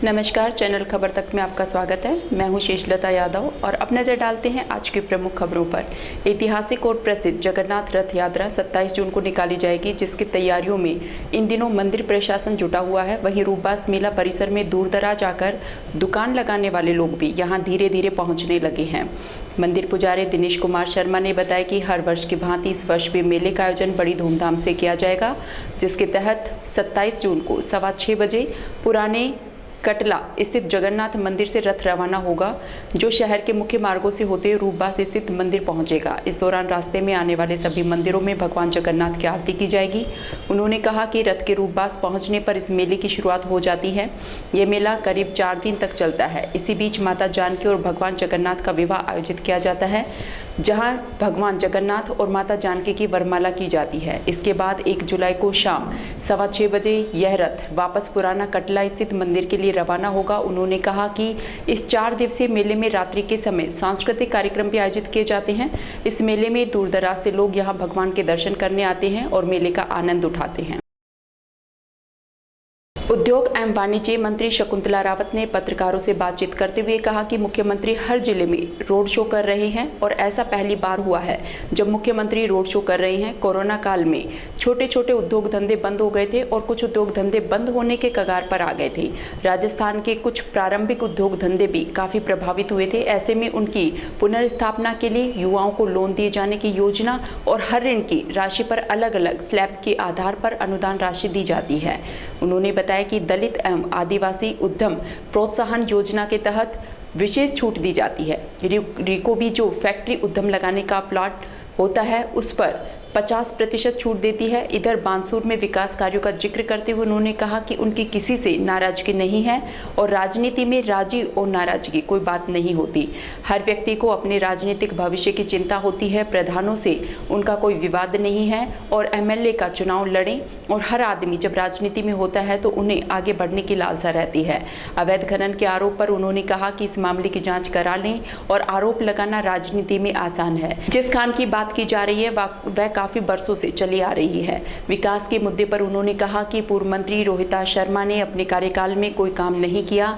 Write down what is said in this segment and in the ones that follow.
नमस्कार, चैनल खबर तक में आपका स्वागत है। मैं हूं शेषलता यादव और अब नजर डालते हैं आज की प्रमुख खबरों पर। ऐतिहासिक और प्रसिद्ध जगन्नाथ रथ यात्रा 27 जून को निकाली जाएगी, जिसकी तैयारियों में इन दिनों मंदिर प्रशासन जुटा हुआ है। वहीं रूपबास मेला परिसर में दूर दराज आकर दुकान लगाने वाले लोग भी यहां धीरे धीरे पहुंचने लगे हैं। मंदिर पुजारी दिनेश कुमार शर्मा ने बताया कि हर वर्ष की भांति इस वर्ष भी मेले का आयोजन बड़ी धूमधाम से किया जाएगा, जिसके तहत 27 जून को 6:15 बजे पुराने कटला स्थित जगन्नाथ मंदिर से रथ रवाना होगा, जो शहर के मुख्य मार्गों से होते हुए रूपबास स्थित मंदिर पहुंचेगा। इस दौरान रास्ते में आने वाले सभी मंदिरों में भगवान जगन्नाथ की आरती की जाएगी। उन्होंने कहा कि रथ के रूपबास पहुंचने पर इस मेले की शुरुआत हो जाती है। ये मेला करीब 4 दिन तक चलता है। इसी बीच माता जानकी और भगवान जगन्नाथ का विवाह आयोजित किया जाता है, जहां भगवान जगन्नाथ और माता जानकी की वरमाला की जाती है। इसके बाद 1 जुलाई को शाम 6:15 बजे यह रथ वापस पुराना कटला स्थित मंदिर के लिए रवाना होगा। उन्होंने कहा कि इस 4 दिवसीय मेले में रात्रि के समय सांस्कृतिक कार्यक्रम भी आयोजित किए जाते हैं। इस मेले में दूर दराज से लोग यहां भगवान के दर्शन करने आते हैं और मेले का आनंद उठाते हैं। उद्योग एवं वाणिज्य मंत्री शकुंतला रावत ने पत्रकारों से बातचीत करते हुए कहा कि मुख्यमंत्री हर जिले में रोड शो कर रहे हैं और ऐसा पहली बार हुआ है जब मुख्यमंत्री रोड शो कर रहे हैं। कोरोना काल में छोटे छोटे उद्योग धंधे बंद हो गए थे और कुछ उद्योग धंधे बंद होने के कगार पर आ गए थे। राजस्थान के कुछ प्रारंभिक उद्योग धंधे भी काफी प्रभावित हुए थे। ऐसे में उनकी पुनर्स्थापना के लिए युवाओं को लोन दिए जाने की योजना और हर ऋण की राशि पर अलग अलग स्लैब के आधार पर अनुदान राशि दी जाती है। उन्होंने बताया कि दलित एवं आदिवासी उद्यम प्रोत्साहन योजना के तहत विशेष छूट दी जाती है। रिको भी जो फैक्ट्री उद्यम लगाने का प्लॉट होता है उस पर 50% छूट देती है। इधर बानसूर में विकास कार्यों का जिक्र करते हुए उन्होंने कहा कि उनकी किसी से नाराजगी नहीं है और राजनीति में राजी और नाराजगी कोई बात नहीं होती। हर व्यक्ति को अपने राजनीतिक भविष्य की चिंता होती है। प्रधानों से उनका कोई विवाद नहीं है और एमएलए का चुनाव लड़ें और हर आदमी जब राजनीति में होता है तो उन्हें आगे बढ़ने की लालसा रहती है। अवैध खनन के आरोप पर उन्होंने कहा कि इस मामले की जाँच करा लें और आरोप लगाना राजनीति में आसान है। जिस खान की बात की जा रही है वह काफी बरसों से चली आ रही है। विकास के मुद्दे पर उन्होंने कहा कि पूर्व मंत्री रोहिता शर्मा ने अपने कार्यकाल में कोई काम नहीं किया।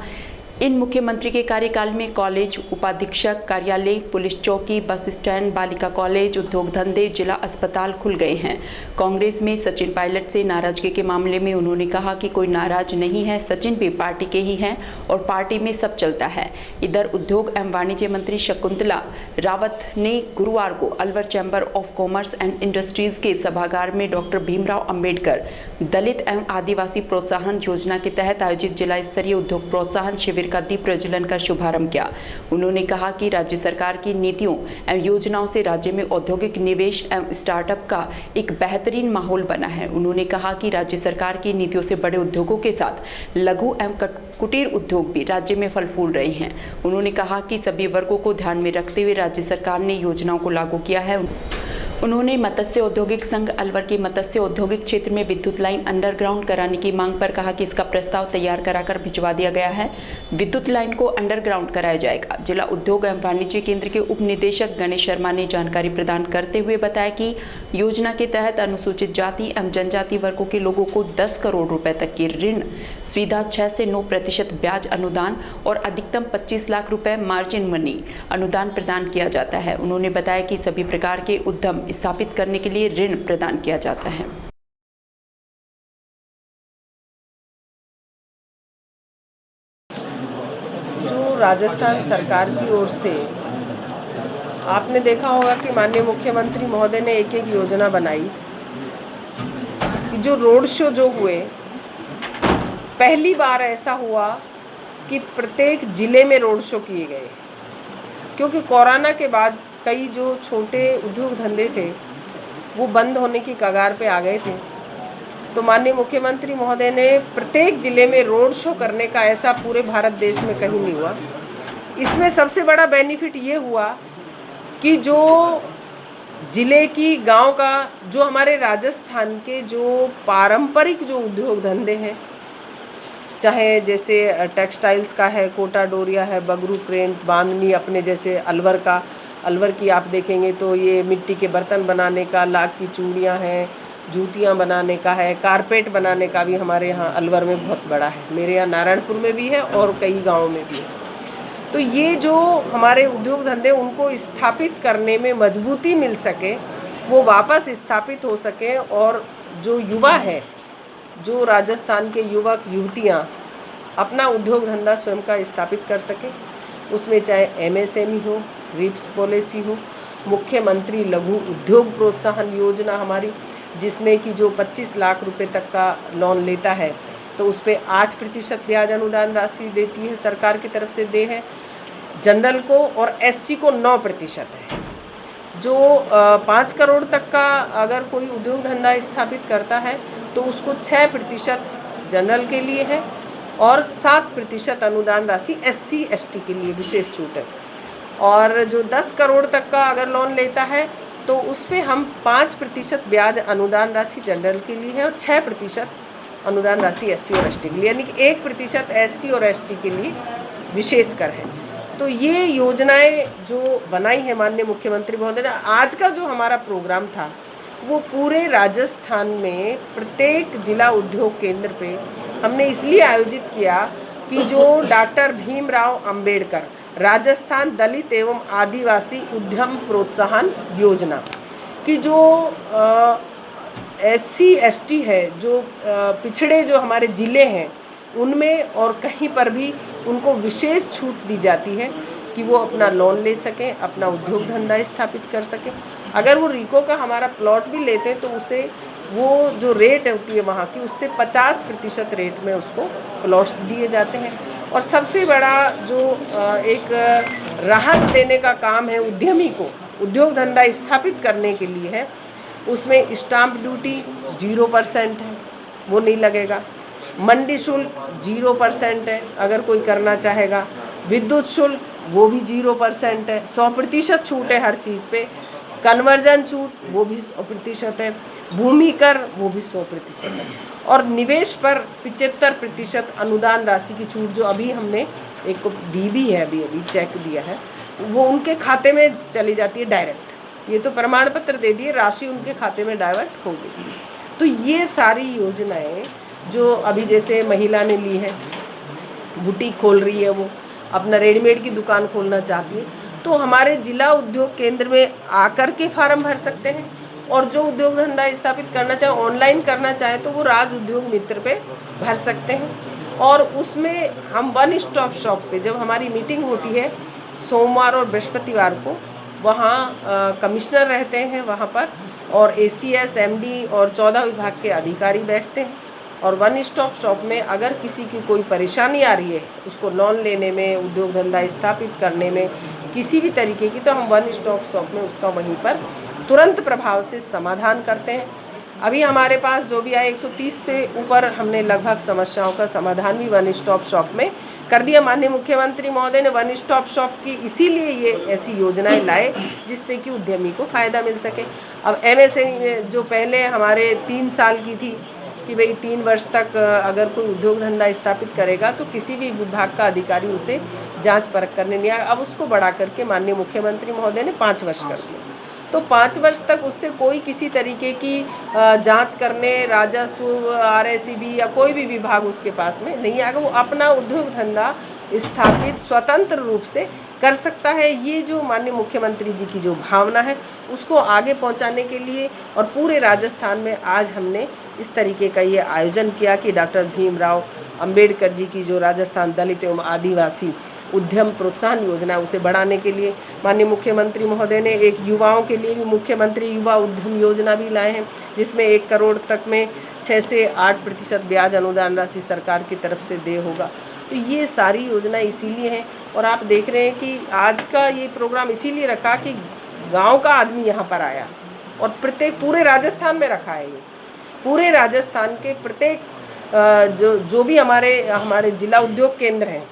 इन मुख्यमंत्री के कार्यकाल में कॉलेज, उपाधीक्षक कार्यालय, पुलिस चौकी, बस स्टैंड, बालिका कॉलेज, उद्योग धंधे, जिला अस्पताल खुल गए हैं। कांग्रेस में सचिन पायलट से नाराजगी के मामले में उन्होंने कहा कि कोई नाराज नहीं है, सचिन भी पार्टी के ही हैं और पार्टी में सब चलता है। इधर उद्योग एवं वाणिज्य मंत्री शकुंतला रावत ने गुरुवार को Alwar chamber of commerce and industries के सभागार में डॉक्टर भीमराव अंबेडकर दलित एवं आदिवासी प्रोत्साहन योजना के तहत आयोजित जिला स्तरीय उद्योग प्रोत्साहन शिविर का दीप प्रज्वलन का शुभारंभ किया। उन्होंने कहा कि राज्य सरकार की नीतियों एवं योजनाओं से राज्य में औद्योगिक निवेश एवं स्टार्टअप का एक बेहतरीन माहौल बना है। उन्होंने कहा कि राज्य सरकार की नीतियों से बड़े उद्योगों के साथ लघु एवं कुटीर उद्योग भी राज्य में फल फूल रहे हैं। उन्होंने कहा कि सभी वर्गों को ध्यान में रखते हुए राज्य सरकार ने योजनाओं को लागू किया है। उन्होंने मत्स्य औद्योगिक संघ अलवर के मत्स्य औद्योगिक क्षेत्र में विद्युत लाइन अंडरग्राउंड कराने की मांग पर कहा कि इसका प्रस्ताव तैयार कराकर भिजवा दिया गया है। विद्युत लाइन को अंडरग्राउंड कराया जाएगा। जिला उद्योग एवं वाणिज्य केंद्र के उप निदेशक गणेश शर्मा ने जानकारी प्रदान करते हुए बताया कि योजना के तहत अनुसूचित जाति एवं जनजाति वर्गों के लोगों को 10 करोड़ रुपए तक की ऋण सुविधा, 6 से 9% ब्याज अनुदान और अधिकतम 25 लाख रुपए मार्जिन मनी अनुदान प्रदान किया जाता है। उन्होंने बताया कि सभी प्रकार के उद्यम स्थापित करने के लिए ऋण प्रदान किया जाता है। जो राजस्थान सरकार की ओर से आपने देखा होगा कि माननीय मुख्यमंत्री महोदय ने एक एक योजना बनाई। जो रोड शो जो हुए, पहली बार ऐसा हुआ कि प्रत्येक जिले में रोड शो किए गए, क्योंकि कोरोना के बाद कई जो छोटे उद्योग धंधे थे वो बंद होने की कगार पे आ गए थे। तो माननीय मुख्यमंत्री महोदय ने प्रत्येक जिले में रोड शो करने का ऐसा पूरे भारत देश में कहीं नहीं हुआ। इसमें सबसे बड़ा बेनिफिट ये हुआ कि जो जिले की गांव का जो हमारे राजस्थान के जो पारंपरिक जो उद्योग धंधे हैं, चाहे जैसे टेक्सटाइल्स का है, कोटा डोरिया है, बगरू प्रिंट, बांधनी, अपने जैसे अलवर की आप देखेंगे तो ये मिट्टी के बर्तन बनाने का, लाख की चूड़ियाँ हैं, जूतियाँ बनाने का है, कारपेट बनाने का भी हमारे यहाँ अलवर में बहुत बड़ा है, मेरे यहाँ नारायणपुर में भी है और कई गाँव में भी है। तो ये जो हमारे उद्योग धंधे उनको स्थापित करने में मजबूती मिल सके, वो वापस स्थापित हो सके और जो युवा है, जो राजस्थान के युवक युवतियाँ अपना उद्योग धंधा स्वयं का स्थापित कर सके, उसमें चाहे MSME हो, रिप्स पॉलिसी हो, मुख्यमंत्री लघु उद्योग प्रोत्साहन योजना हमारी, जिसमें कि जो 25 लाख रुपए तक का लोन लेता है तो उस पर 8% ब्याज अनुदान राशि देती है, सरकार की तरफ से दे है। जनरल को और SC को 9% है। जो 5 करोड़ तक का अगर कोई उद्योग धंधा स्थापित करता है तो उसको 6% जनरल के लिए है और 7% अनुदान राशि SC ST के लिए विशेष छूट है। और जो 10 करोड़ तक का अगर लोन लेता है तो उस पर हम 5% ब्याज अनुदान राशि जनरल के लिए है और 6% अनुदान राशि SC और ST के लिए, यानी कि 1% SC और ST के लिए विशेष कर है। तो ये योजनाएं जो बनाई है माननीय मुख्यमंत्री महोदय ने, आज का जो हमारा प्रोग्राम था वो पूरे राजस्थान में प्रत्येक जिला उद्योग केंद्र पे हमने इसलिए आयोजित किया कि जो डॉक्टर भीमराव अंबेडकर राजस्थान दलित एवं आदिवासी उद्यम प्रोत्साहन योजना की जो SC ST है, जो पिछड़े जो हमारे ज़िले हैं उनमें और कहीं पर भी उनको विशेष छूट दी जाती है कि वो अपना लोन ले सकें, अपना उद्योग धंधा स्थापित कर सकें। अगर वो रिको का हमारा प्लॉट भी लेते हैं तो उसे वो जो रेट होती है वहाँ की, उससे 50% रेट में उसको प्लॉट्स दिए जाते हैं। और सबसे बड़ा जो एक राहत देने का काम है उद्यमी को उद्योग धंधा स्थापित करने के लिए है, उसमें स्टाम्प ड्यूटी 0% है, वो नहीं लगेगा। मंडी शुल्क 0% है अगर कोई करना चाहेगा। विद्युत शुल्क वो भी 0% है, 100% छूट है हर चीज़ पे। कन्वर्जन छूट वो भी 100% है। भूमि कर वो भी 100% है। और निवेश पर 75% अनुदान राशि की छूट जो अभी हमने एक को दी भी है, अभी चेक दिया है, तो वो उनके खाते में चली जाती है डायरेक्ट। ये तो प्रमाण पत्र दे दिए, राशि उनके खाते में डाइवर्ट हो गई। तो ये सारी योजनाएं जो अभी जैसे महिला ने ली है, बुटीक खोल रही है, वो अपना रेडीमेड की दुकान खोलना चाहती है, तो हमारे जिला उद्योग केंद्र में आकर के फार्म भर सकते हैं। और जो उद्योग धंधा स्थापित करना चाहे, ऑनलाइन करना चाहे, तो वो राज उद्योग मित्र पे भर सकते हैं। और उसमें हम वन स्टॉप शॉप पे जब हमारी मीटिंग होती है सोमवार और बृहस्पतिवार को, वहाँ कमिश्नर रहते हैं वहाँ पर, और ACS MD और 14 विभाग के अधिकारी बैठते हैं। और वन स्टॉप शॉप में अगर किसी की कोई परेशानी आ रही है उसको लोन लेने में, उद्योग धंधा स्थापित करने में, किसी भी तरीके की, तो हम वन स्टॉप शॉप में उसका वहीं पर तुरंत प्रभाव से समाधान करते हैं। अभी हमारे पास जो भी आए 130 से ऊपर हमने लगभग समस्याओं का समाधान भी वन स्टॉप शॉप में कर दिया। माननीय मुख्यमंत्री महोदय ने वन स्टॉप शॉप की इसीलिए ये ऐसी योजनाएं लाए जिससे कि उद्यमी को फ़ायदा मिल सके। अब MSME जो पहले हमारे 3 साल की थी कि भाई 3 वर्ष तक अगर कोई उद्योग धंधा स्थापित करेगा तो किसी भी विभाग का अधिकारी उसे जांच परख करने नहीं आएगा, अब उसको बढ़ा करके माननीय मुख्यमंत्री महोदय ने 5 वर्ष कर दिया। तो 5 वर्ष तक उससे कोई किसी तरीके की जांच करने राजस्व, RSEB या कोई भी विभाग उसके पास में नहीं आएगा, वो अपना उद्योग धंधा स्थापित स्वतंत्र रूप से कर सकता है। ये जो माननीय मुख्यमंत्री जी की जो भावना है उसको आगे पहुंचाने के लिए और पूरे राजस्थान में आज हमने इस तरीके का ये आयोजन किया कि डॉक्टर भीमराव अंबेडकर जी की जो राजस्थान दलित एवं आदिवासी उद्यम प्रोत्साहन योजना है उसे बढ़ाने के लिए माननीय मुख्यमंत्री महोदय ने एक युवाओं के लिए भी मुख्यमंत्री युवा उद्यम योजना भी लाए हैं, जिसमें 1 करोड़ तक में 6 से 8% ब्याज अनुदान राशि सरकार की तरफ से दे होगा। तो ये सारी योजना इसीलिए हैं। और आप देख रहे हैं कि आज का ये प्रोग्राम इसीलिए रखा कि गांव का आदमी यहाँ पर आया और प्रत्येक पूरे राजस्थान में रखा है। ये पूरे राजस्थान के प्रत्येक जो भी हमारे जिला उद्योग केंद्र हैं,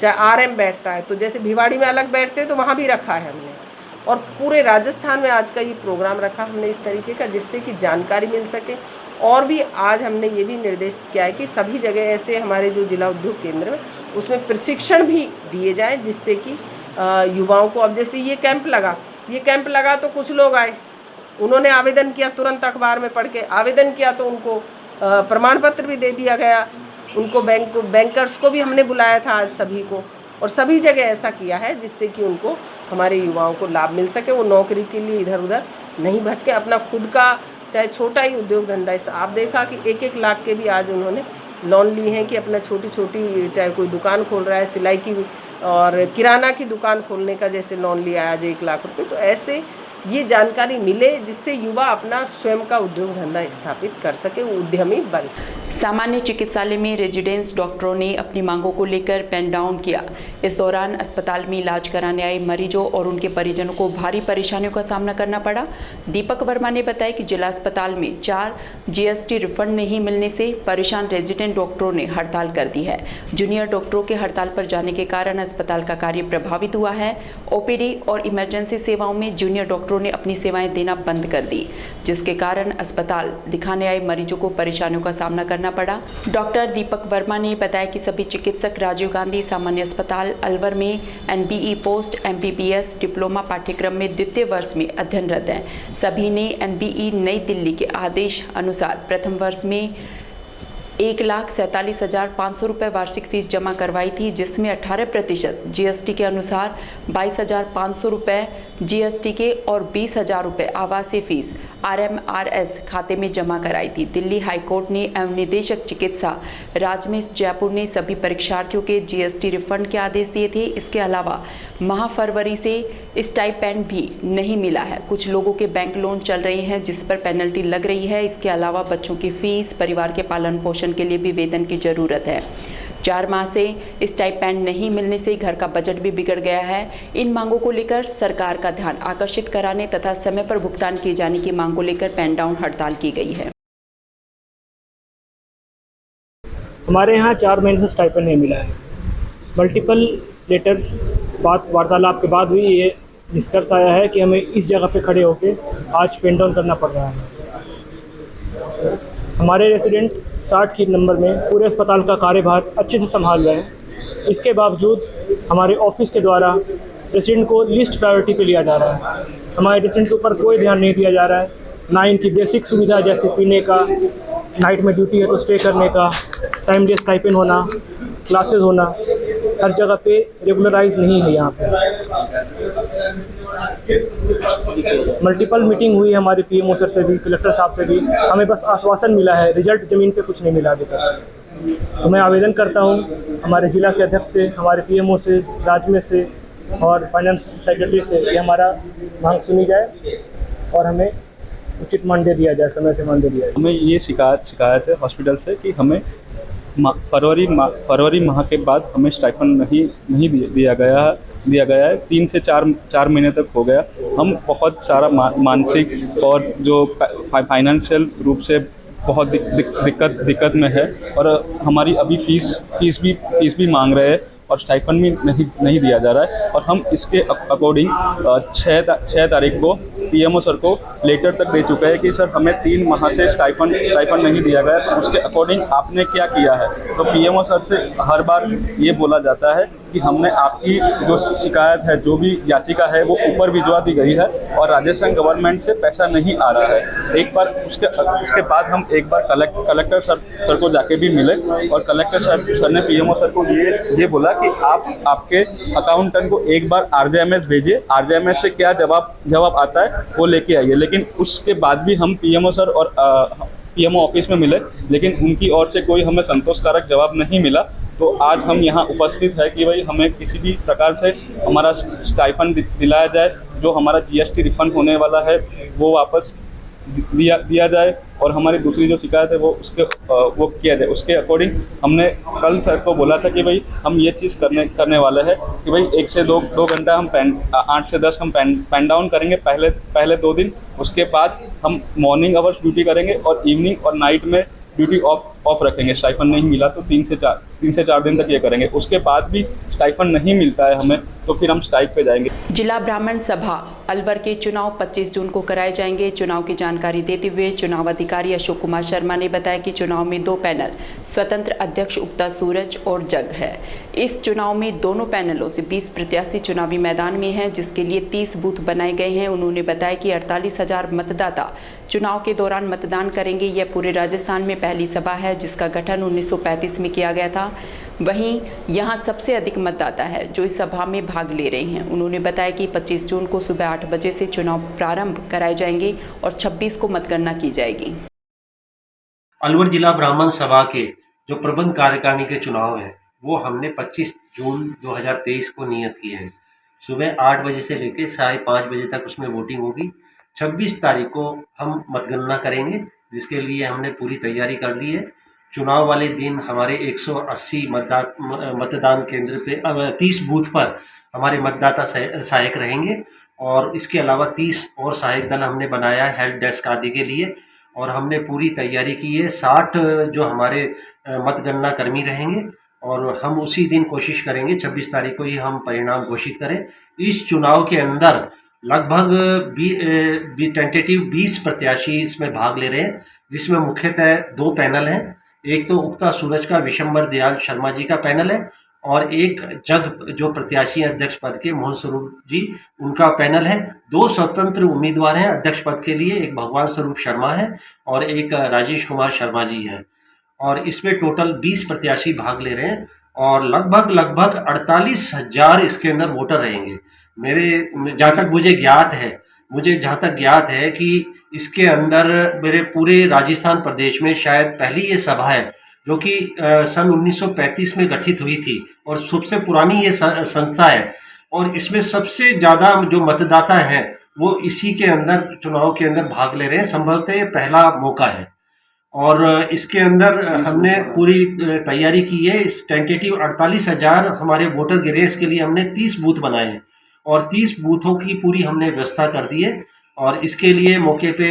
चाहे RM बैठता है, तो जैसे भिवाड़ी में अलग बैठते हैं तो वहाँ भी रखा है हमने, और पूरे राजस्थान में आज का ये प्रोग्राम रखा हमने इस तरीके का जिससे कि जानकारी मिल सके। और भी आज हमने ये भी निर्देश किया है कि सभी जगह ऐसे हमारे जो जिला उद्योग केंद्र में उसमें प्रशिक्षण भी दिए जाएं, जिससे कि युवाओं को, अब जैसे ये कैंप लगा तो कुछ लोग आए उन्होंने आवेदन किया, तुरंत अखबार में पढ़ के आवेदन किया तो उनको प्रमाण पत्र भी दे दिया गया। उनको बैंकर्स को भी हमने बुलाया था आज सभी को, और सभी जगह ऐसा किया है जिससे कि उनको हमारे युवाओं को लाभ मिल सके, वो नौकरी के लिए इधर उधर नहीं भटके, अपना खुद का चाहे छोटा ही उद्योग धंधा। आप देखा कि 1-1 लाख के भी आज उन्होंने लोन लिए हैं कि अपना छोटी छोटी चाहे कोई दुकान खोल रहा है, सिलाई की और किराना की दुकान खोलने का जैसे लोन लिया आज 1 लाख रुपए। तो ऐसे ये जानकारी मिले जिससे युवा अपना स्वयं का उद्योग धंधा स्थापित कर सके, वो उद्यमी बन सके। सामान्य चिकित्सालय में रेजिडेंस डॉक्टरों ने अपनी मांगों को लेकर पेन डाउन किया। इस दौरान अस्पताल में इलाज कराने आए मरीजों और उनके परिजनों को भारी परेशानियों का सामना करना पड़ा। दीपक वर्मा ने बताया कि जिला अस्पताल में 4 GST रिफंड नहीं मिलने से परेशान रेजिडेंट डॉक्टरों ने हड़ताल कर दी है। जूनियर डॉक्टरों के हड़ताल पर जाने के कारण अस्पताल का कार्य प्रभावित हुआ है। OPD और इमरजेंसी सेवाओं में जूनियर डॉक्टरों ने अपनी सेवाएं देना बंद कर दी, जिसके कारण अस्पताल दिखाने आए मरीजों को परेशानियों का सामना करना पड़ा। डॉक्टर दीपक वर्मा ने बताया कि सभी चिकित्सक राजीव गांधी सामान्य अस्पताल अलवर में NBE पोस्ट MBBS डिप्लोमा पाठ्यक्रम में द्वितीय वर्ष में अध्ययनरत हैं। सभी ने NBE नई दिल्ली के आदेश अनुसार प्रथम वर्ष में 1,47,500 रुपये वार्षिक फीस जमा करवाई थी, जिसमें 18% GST के अनुसार 22,500 रुपये GST के और 20,000 रुपये आवासीय फीस RMRS खाते में जमा कराई थी। दिल्ली हाईकोर्ट ने एवं निदेशक चिकित्सा राजमेश जयपुर ने सभी परीक्षार्थियों के GST रिफंड के आदेश दिए थे। इसके अलावा माह फरवरी से स्टाइपेंड भी नहीं मिला है। कुछ लोगों के बैंक लोन चल रहे हैं जिस पर पेनल्टी लग रही है। इसके अलावा बच्चों की फीस, परिवार के पालन पोषण के लिए भी वेतन की जरूरत है। 4 माह से स्टाइपेंड नहीं मिलने से घर का बजट भी बिगड़ गया है। इन मांगों को लेकर सरकार का ध्यान आकर्षित कराने तथा समय पर भुगतान किए जाने की मांग को लेकर पेन डाउन हड़ताल की गई है। हमारे यहाँ 4 महीने से स्टाइपेंड नहीं मिला है। मल्टीपल लेटर्स वार्तालाप के बाद हुई ये निष्कर्ष आया है कि हमें इस जगह पे खड़े होकर आज पेन डाउन करना पड़ रहा है। हमारे रेसिडेंट 60 की नंबर में पूरे अस्पताल का कार्यभार अच्छे से संभाल रहे हैं। इसके बावजूद हमारे ऑफिस के द्वारा रेसिडेंट को लिस्ट प्रायोरिटी पे लिया जा रहा है। हमारे रेसिडेंट के ऊपर कोई ध्यान नहीं दिया जा रहा है। ना इनकी बेसिक सुविधा जैसे पीने का, नाइट में ड्यूटी है तो स्टे करने का, टाइम डे स्टाइपेंड होना, क्लासेस होना, हर जगह पे रेगुलराइज नहीं है। यहाँ पे मल्टीपल मीटिंग हुई है हमारे PMO सर से भी, कलेक्टर साहब से भी। हमें बस आश्वासन मिला है, रिजल्ट ज़मीन पे कुछ नहीं मिला अभी तक। तो मैं आवेदन करता हूँ हमारे जिला के अध्यक्ष से, हमारे PMO से, राजमेश से और फाइनेंस सेक्रेटरी से कि हमारा मांग सुनी जाए और हमें उचित मानदेय दिया जाए, समय से मानदेय दिया जाए। हमें ये शिकायत है हॉस्पिटल से कि हमें फरवरी माह के बाद हमें स्टाइपेंड नहीं दिया गया है। 3 से 4 महीने तक हो गया। हम बहुत सारा मानसिक और जो फाइनेंशियल रूप से बहुत दिक्कत में है और हमारी अभी फीस भी मांग रहे हैं और स्टाइपेंड भी नहीं दिया जा रहा है। और हम इसके अकॉर्डिंग 6 तारीख को PMO सर को लेटर तक दे चुके हैं कि सर हमें 3 माह से स्टाइपेंड नहीं दिया गया, तो उसके अकॉर्डिंग आपने क्या किया है। तो PMO सर से हर बार ये बोला जाता है कि हमने आपकी जो शिकायत है, जो भी याचिका है, वो ऊपर भिजवा दी गई है और राजस्थान गवर्नमेंट से पैसा नहीं आ रहा है। एक बार उसके बाद हम एक बार कलेक्टर सर को जाके भी मिले और कलेक्टर सर ने PMO सर को ये बोला कि आप आपके अकाउंटेंट को एक बार RJMS भेजिए, RJMS से क्या जवाब आता है वो लेके आइए। लेकिन उसके बाद भी हम PMO सर और PMO ऑफिस में मिले, लेकिन उनकी ओर से कोई हमें संतोषकारक जवाब नहीं मिला। तो आज हम यहाँ उपस्थित है कि भाई हमें किसी भी प्रकार से हमारा स्टाइपेंड दिलाया जाए, जो हमारा GST रिफंड होने वाला है वो वापस दिया जाए और हमारी दूसरी जो शिकायत है वो किया जाए। उसके अकॉर्डिंग हमने कल सर को बोला था कि भाई हम ये चीज़ करने वाले हैं कि भाई 1 से 2 घंटा हम 8 से 10 हम पेन डाउन करेंगे पहले 2 दिन। उसके बाद हम मॉर्निंग आवर्स ड्यूटी करेंगे और इवनिंग और नाइट में ड्यूटी ऑफ ऑफ रखेंगे। स्टाइफन नहीं मिला तो 3 से 4 दिन तक ये करेंगे। उसके बाद भी स्टाइफन नहीं मिलता है हमें तो फिर हम स्ट्राइक पे जाएंगे। जिला ब्राह्मण सभा अलवर के चुनाव 25 जून को कराए जाएंगे। चुनाव की जानकारी देते हुए चुनाव अधिकारी अशोक कुमार शर्मा ने बताया कि चुनाव में 2 पैनल स्वतंत्र अध्यक्ष उगता सूरज और जग है। इस चुनाव में दोनों पैनलों से 20 प्रत्याशी चुनावी मैदान में हैं, जिसके लिए 30 बूथ बनाए गए हैं। उन्होंने बताया कि 48,000 मतदाता चुनाव के दौरान मतदान करेंगे। यह पूरे राजस्थान में पहली सभा है जिसका गठन 1935 में किया गया था। वहीं यहां सबसे अधिक मतदाता है जो इस सभा में भाग ले रहे हैं। उन्होंने बताया कि 25 जून को सुबह 8 बजे से चुनाव प्रारंभ कराए जाएंगे और 26 को मतगणना की जाएगी। अलवर जिला ब्राह्मण सभा के जो प्रबंध कार्यकारिणी के चुनाव है वो हमने 25 जून 2023 को नियत किए हैं। सुबह 8 बजे से लेकर 5:30 बजे तक उसमें वोटिंग होगी। 26 तारीख को हम मतगणना करेंगे, जिसके लिए हमने पूरी तैयारी कर ली है। चुनाव वाले दिन हमारे 180 मतदान केंद्र पे 30 बूथ पर हमारे मतदाता सहायक रहेंगे और इसके अलावा 30 और सहायक दल हमने बनाया है हेल्प डेस्क आदि के लिए और हमने पूरी तैयारी की है। 60 जो हमारे मतगणना कर्मी रहेंगे और हम उसी दिन कोशिश करेंगे 26 तारीख को ही हम परिणाम घोषित करें। इस चुनाव के अंदर लगभग टेंटेटिव 20 प्रत्याशी इसमें भाग ले रहे हैं, जिसमें मुख्यतः 2 पैनल हैं। एक तो उगता सूरज का विशंबर दयाल शर्मा जी का पैनल है और एक जग जो प्रत्याशी अध्यक्ष पद के मोहन स्वरूप जी उनका पैनल है। 2 स्वतंत्र उम्मीदवार हैं अध्यक्ष पद के लिए, एक भगवान स्वरूप शर्मा है और एक राजेश कुमार शर्मा जी है और इसमें टोटल 20 प्रत्याशी भाग ले रहे हैं और लगभग 48,000 इसके अंदर वोटर रहेंगे। जहाँ तक मुझे ज्ञात है कि इसके अंदर मेरे पूरे राजस्थान प्रदेश में शायद पहली ये सभा है जो कि सन 1935 में गठित हुई थी और सबसे पुरानी ये संस्था है और इसमें सबसे ज़्यादा जो मतदाता हैं वो इसी के अंदर चुनाव के अंदर भाग ले रहे हैं। संभवतः ये पहला मौका है और इसके अंदर हमने पूरी तैयारी की है। इस टेंटेटिव 48,000 हमारे वोटर गिरे, इसके लिए हमने 30 बूथ बनाए हैं और 30 बूथों की पूरी हमने व्यवस्था कर दी है और इसके लिए मौके पे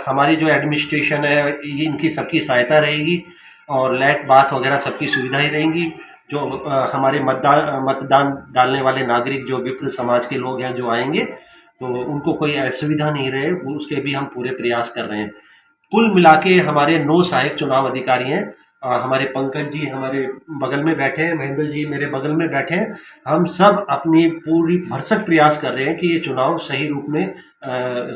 हमारी जो एडमिनिस्ट्रेशन है ये इनकी सबकी सहायता रहेगी और लाइट बाथ वगैरह सबकी सुविधाएं रहेंगी। जो हमारे मतदान डालने वाले नागरिक जो विप्र समाज के लोग हैं जो आएंगे तो उनको कोई असुविधा नहीं रहे, उसके भी हम पूरे प्रयास कर रहे हैं। कुल मिला के हमारे 9 सहायक चुनाव अधिकारी हैं। हमारे पंकज जी हमारे बगल में बैठे हैं, महेंद्र जी मेरे बगल में बैठे हैं। हम सब अपनी पूरी भरसक प्रयास कर रहे हैं कि ये चुनाव सही रूप में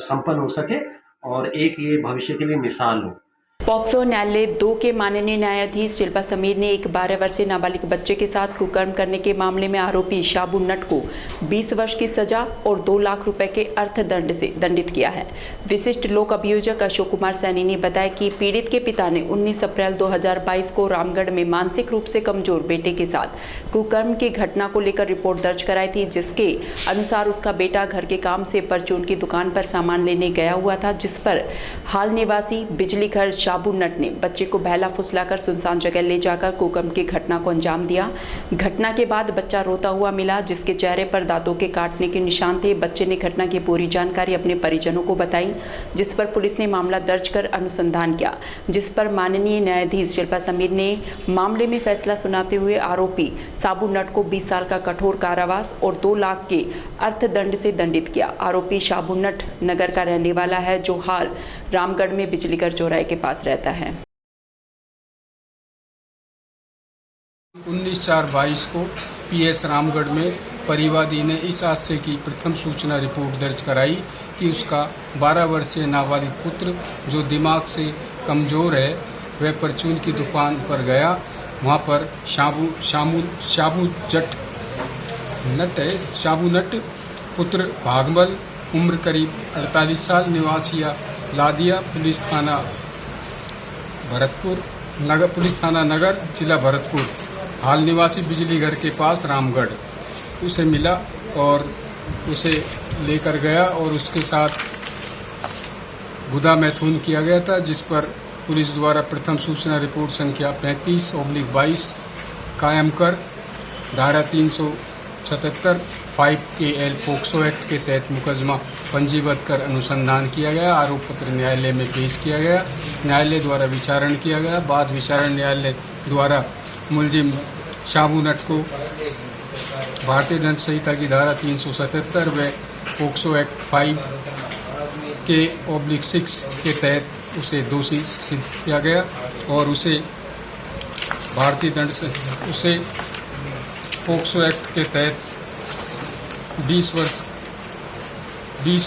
संपन्न हो सके और एक ये भविष्य के लिए मिसाल हो। पॉक्सो न्यायालय 2 के माननीय न्यायाधीश शिल्पा समीर ने एक 12 वर्षीय नाबालिग बच्चे के साथ कुकर्म करने के मामले में आरोपी शाबू नट को 20 वर्ष की सजा और 2 लाख रुपए के अर्थदंड से दंडित किया है। विशिष्ट लोक अभियोजक अशोक कुमार सैनी ने बताया कि पीड़ित के पिता ने 19 अप्रैल 2022 को रामगढ़ में मानसिक रूप से कमजोर बेटे के साथ कुकर्म की घटना को लेकर रिपोर्ट दर्ज कराई थी, जिसके अनुसार उसका बेटा घर के काम से परचून की दुकान पर सामान लेने गया हुआ था, जिस पर हाल निवासी बिजली घर शाबू नट ने बच्चे को बहला फुसलाकर सुनसान जगह ले जाकर कुकर्म की घटना को अंजाम दिया। घटना के बाद बच्चा रोता हुआ मिला, जिसके चेहरे पर दांतों के काटने के निशान थे। बच्चे ने घटना की पूरी जानकारी अपने परिजनों को बताई, जिस पर पुलिस ने मामला दर्ज कर अनुसंधान किया, जिस पर माननीय न्यायाधीश शिल्पा समीर ने मामले में फैसला सुनाते हुए आरोपी शाबू नट को 20 साल का कठोर कारावास और 2 लाख के अर्थदंड से दंडित किया। आरोपी शाबू नट नगर का रहने वाला है, जो हाल रामगढ़ में बिजलीघर चौराहे के पास रहता है। 19/4/22 को पीएस रामगढ़ में परिवादी ने इस आशय की प्रथम सूचना रिपोर्ट दर्ज कराई कि उसका 12 वर्षीय नाबालिग पुत्र जो दिमाग से कमज़ोर है वह परचून की दुकान पर गया। वहाँ पर शाबू नट पुत्र भागमल उम्र करीब 48 साल निवासी लादिया पुलिस थाना नगर जिला भरतपुर हाल निवासी बिजली घर के पास रामगढ़ उसे मिला और उसे लेकर गया और उसके साथ गुदा मैथुन किया गया था, जिस पर पुलिस द्वारा प्रथम सूचना रिपोर्ट संख्या 35/22 कायम कर धारा 377 5KL पोक्सो एक्ट के तहत मुकदमा पंजीबद्ध कर अनुसंधान किया गया। आरोप पत्र न्यायालय में पेश किया गया। न्यायालय द्वारा विचारण किया गया। बाद विचारण न्यायालय द्वारा मुलजिम शाबू नट को भारतीय दंड संहिता की धारा 377 व पोक्सो एक्ट 5K/6 के तहत उसे दोषी सिद्ध किया गया और उसे भारतीय दंड से उसे पोक्सो एक्ट के तहत 20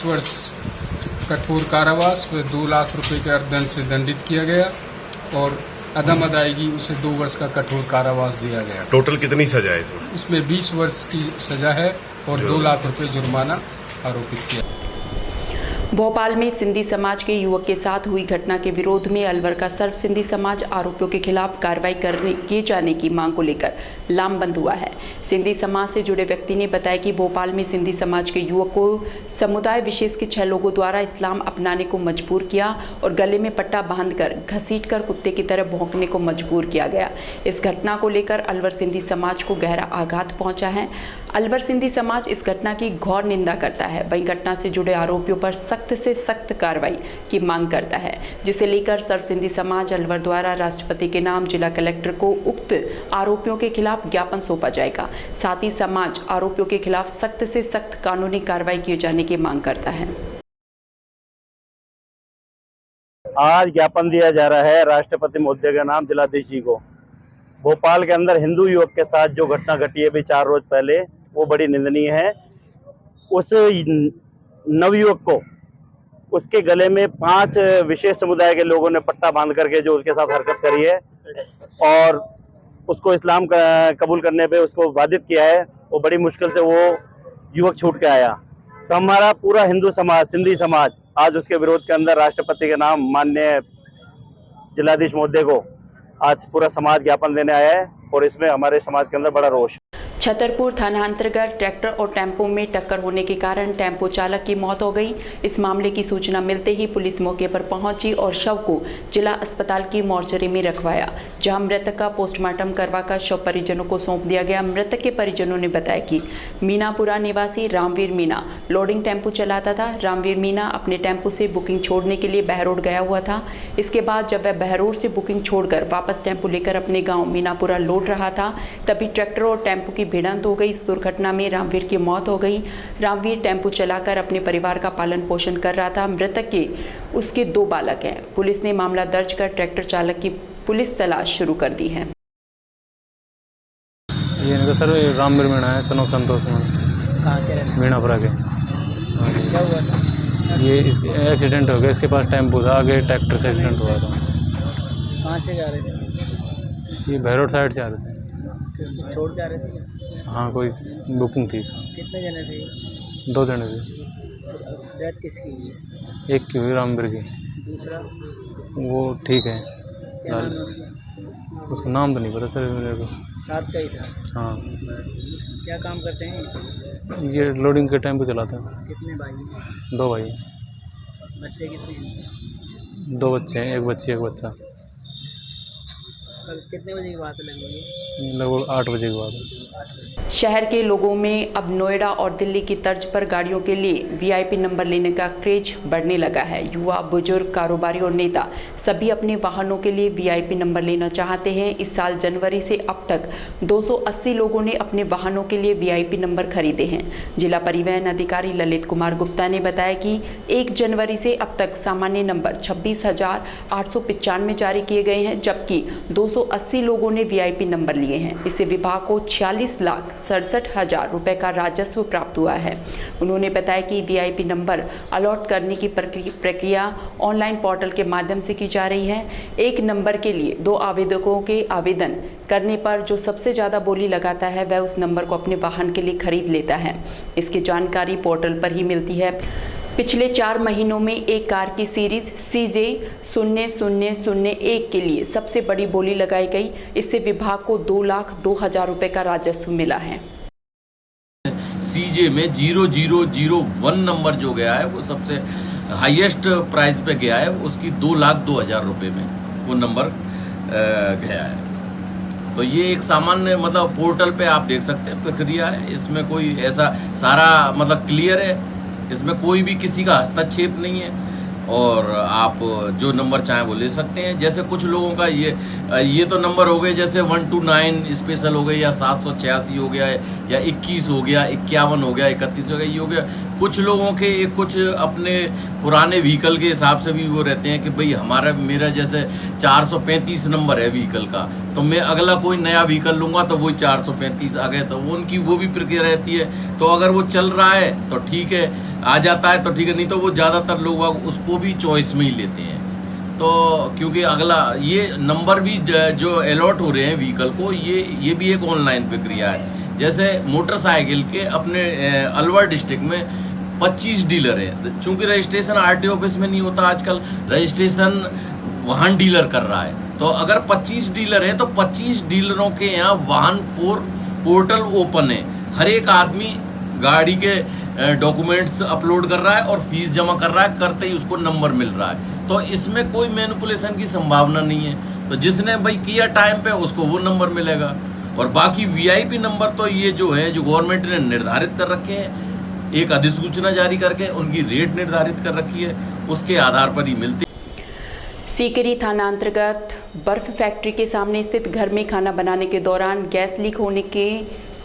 वर्ष कठोर कारावास व 2 लाख रुपए के अर्थदंड से दंडित किया गया और अदम अदायगी उसे 2 वर्ष का कठोर कारावास दिया गया। टोटल कितनी सजा है इसमें? इसमें 20 वर्ष की सजा है और 2 लाख रुपए जुर्माना आरोपित किया। भोपाल में सिंधी समाज के युवक के साथ हुई घटना के विरोध में अलवर का सर्व सिंधी समाज आरोपियों के खिलाफ कार्रवाई किए जाने की मांग को लेकर लामबंद हुआ है। सिंधी समाज से जुड़े व्यक्ति ने बताया कि भोपाल में सिंधी समाज के युवक को समुदाय विशेष के 6 लोगों द्वारा इस्लाम अपनाने को मजबूर किया और गले में पट्टा बांधकर घसीटकर कुत्ते की तरह भौंकने को मजबूर किया गया। इस घटना को लेकर अलवर सिंधी समाज को गहरा आघात पहुंचा है। अलवर सिंधी समाज इस घटना की घोर निंदा करता है। वहीं घटना से जुड़े आरोपियों पर सख्त से सख्त कार्रवाई की मांग करता है, जिसे लेकर सर्व सिंधी समाज अलवर द्वारा राष्ट्रपति के नाम जिला कलेक्टर को उक्त आरोपियों के खिलाफ ज्ञापन सौंपा जाएगा। साथ ही समाज आरोपियों के खिलाफ सख्त से सख्त कानूनी कार्रवाई किए जाने की मांग करता है। आज ज्ञापन दिया जा रहा है राष्ट्रपति महोदय का नाम जिलाधीश जी को। भोपाल के अंदर हिंदू युवक के साथ जो घटना घटी है अभी 4 रोज पहले, वो बड़ी निंदनीय है। उस नवयुवक को उसके गले में 5 विशेष समुदाय के लोगों ने पट्टा बांध करके जो उसके साथ हरकत करी है और उसको इस्लाम कबूल करने पे उसको बाधित किया है, वो बड़ी मुश्किल से वो युवक छूट के आया। तो हमारा पूरा हिंदू समाज, सिंधी समाज आज उसके विरोध के अंदर राष्ट्रपति के नाम माननीय जिलाधीश महोदय को आज पूरा समाज ज्ञापन देने आया है और इसमें हमारे समाज के अंदर बड़ा रोष। छतरपुर थाना अंतर्गत ट्रैक्टर और टेम्पो में टक्कर होने के कारण टेम्पो चालक की मौत हो गई। इस मामले की सूचना मिलते ही पुलिस मौके पर पहुंची और शव को जिला अस्पताल की मोर्चरी में रखवाया, जहां मृतक का पोस्टमार्टम करवाकर शव परिजनों को सौंप दिया गया। मृतक के परिजनों ने बताया कि मीनापुरा निवासी रामवीर मीना लोडिंग टेम्पो चलाता था। रामवीर मीना अपने टेम्पो से बुकिंग छोड़ने के लिए बहरोड गया हुआ था। इसके बाद जब वह बहरोड से बुकिंग छोड़कर वापस टेम्पो लेकर अपने गाँव मीनापुरा लौट रहा था, तभी ट्रैक्टर और टेम्पो की भिड़ंत हो गई। इस दुर्घटना में रामवीर की मौत हो गई। रामवीर टेम्पो चलाकर अपने परिवार का पालन पोषण कर रहा था। मृतक के उसके 2 बालक हैं। पुलिस ने मामला दर्ज कर ट्रैक्टर चालक की पुलिस तलाश शुरू कर दी है। ये इनका सर रामवीर मीणा है, सनोक संतोष कहाँ के रहने? मीणापुरा के। क्या हुआ था? ये इसके एक्सीडेंट हो गया, इसके पास टेम्पो था, आगे ट्रैक्टर से एक्सीडेंट हुआ था। कहाँ से जा रहे थे? ये भैरोड साइड से आ रहे थे। छोड़ के आ रहे थे? हाँ, कोई बुकिंग थी। कितने जने थे? 2 जने थे। डेथ किसकी हुई है? एक की हुई रामवीर की, दूसरा? वो ठीक है। क्या नाम है उसका? उसका नाम तो नहीं पता सर मेरे को। साथ का ही था? हाँ। क्या काम करते हैं? ये लोडिंग के टेम्पो चलाते हैं। कितने भाई? 2 भाई। बच्चे कितने हैं? 2 बच्चे हैं, एक बच्ची एक बच्चा। कल कितने बजे की बात लगी है? लगभग 8 बजे के बाद। शहर के लोगों में अब नोएडा और दिल्ली की तर्ज पर गाड़ियों के लिए वीआईपी नंबर लेने का क्रेज बढ़ने लगा है। युवा, बुजुर्ग, कारोबारी और नेता सभी अपने वाहनों के लिए वीआईपी नंबर लेना चाहते हैं। इस साल जनवरी से अब तक 280 लोगों ने अपने वाहनों के लिए वीआईपी नंबर खरीदे हैं। जिला परिवहन अधिकारी ललित कुमार गुप्ता ने बताया कि 1 जनवरी से अब तक सामान्य नंबर 26,895 जारी किए गए हैं, जबकि 280 लोगों ने वीआईपी नंबर लिए हैं। इससे विभाग को 46,67,000 रुपए का राजस्व प्राप्त हुआ है। उन्होंने बताया कि वीआईपी नंबर अलॉट करने की प्रक्रिया ऑनलाइन पोर्टल के माध्यम से की जा रही है। एक नंबर के लिए 2 आवेदकों के आवेदन करने पर जो सबसे ज़्यादा बोली लगाता है वह उस नंबर को अपने वाहन के लिए खरीद लेता है। इसकी जानकारी पोर्टल पर ही मिलती है। पिछले 4 महीनों में एक कार की सीरीज CJ0001 के लिए सबसे बड़ी बोली लगाई गई। इससे विभाग को 2,02,000 रुपए का राजस्व मिला है। CJ में 0001 नंबर जो गया है वो सबसे हाईएस्ट प्राइस पे गया है, उसकी 2,02,000 रुपए में वो नंबर गया है। तो ये एक सामान्य मतलब पोर्टल पे आप देख सकते हैं प्रक्रिया है, इसमें कोई ऐसा सारा मतलब क्लियर है, इसमें कोई भी किसी का हस्तक्षेप नहीं है और आप जो नंबर चाहें वो ले सकते हैं। जैसे कुछ लोगों का ये तो नंबर हो गए जैसे 129 स्पेशल हो गए या 786 हो गया या 21 हो गया, 51 हो गया, 31 हो गया, ये हो गया। कुछ लोगों के कुछ अपने पुराने व्हीकल के हिसाब से भी वो रहते हैं कि भाई मेरा जैसे 435 नंबर है व्हीकल का, तो मैं अगला कोई नया व्हीकल लूँगा तो वही 435 आ गए, तो उनकी वो भी प्रक्रिया रहती है। तो अगर वो चल रहा है तो ठीक है, आ जाता है तो ठीक है, नहीं तो वो ज़्यादातर लोग उसको भी चॉइस में ही लेते हैं। तो क्योंकि अगला ये नंबर भी जो अलॉट हो रहे हैं व्हीकल को, ये भी एक ऑनलाइन प्रक्रिया है। जैसे मोटरसाइकिल के अपने अलवर डिस्ट्रिक्ट में 25 डीलर है, चूंकि रजिस्ट्रेशन आरटीओ ऑफिस में नहीं होता आजकल, रजिस्ट्रेशन वाहन डीलर कर रहा है। तो अगर 25 डीलर है तो 25 डीलरों के यहाँ वाहन 4 पोर्टल ओपन है। हर एक आदमी गाड़ी के डॉक्यूमेंट्स अपलोड कर रहा है और फीस जमा कर रहा है, करते ही उसको नंबर मिल रहा है। तो इसमें कोई मैनिपुलेशन की संभावना नहीं है। तो जिसने भाई किया टाइम पे उसको वो नंबर मिलेगा। और बाकी वीआईपी नंबर तो ये जो है जो गवर्नमेंट ने निर्धारित कर रखे हैं, एक अधिसूचना जारी करके उनकी रेट निर्धारित कर रखी है, उसके आधार पर ही मिलती है। सीकरी थाना अंतर्गत बर्फ फैक्ट्री के सामने स्थित घर में खाना बनाने के दौरान गैस लीक होने के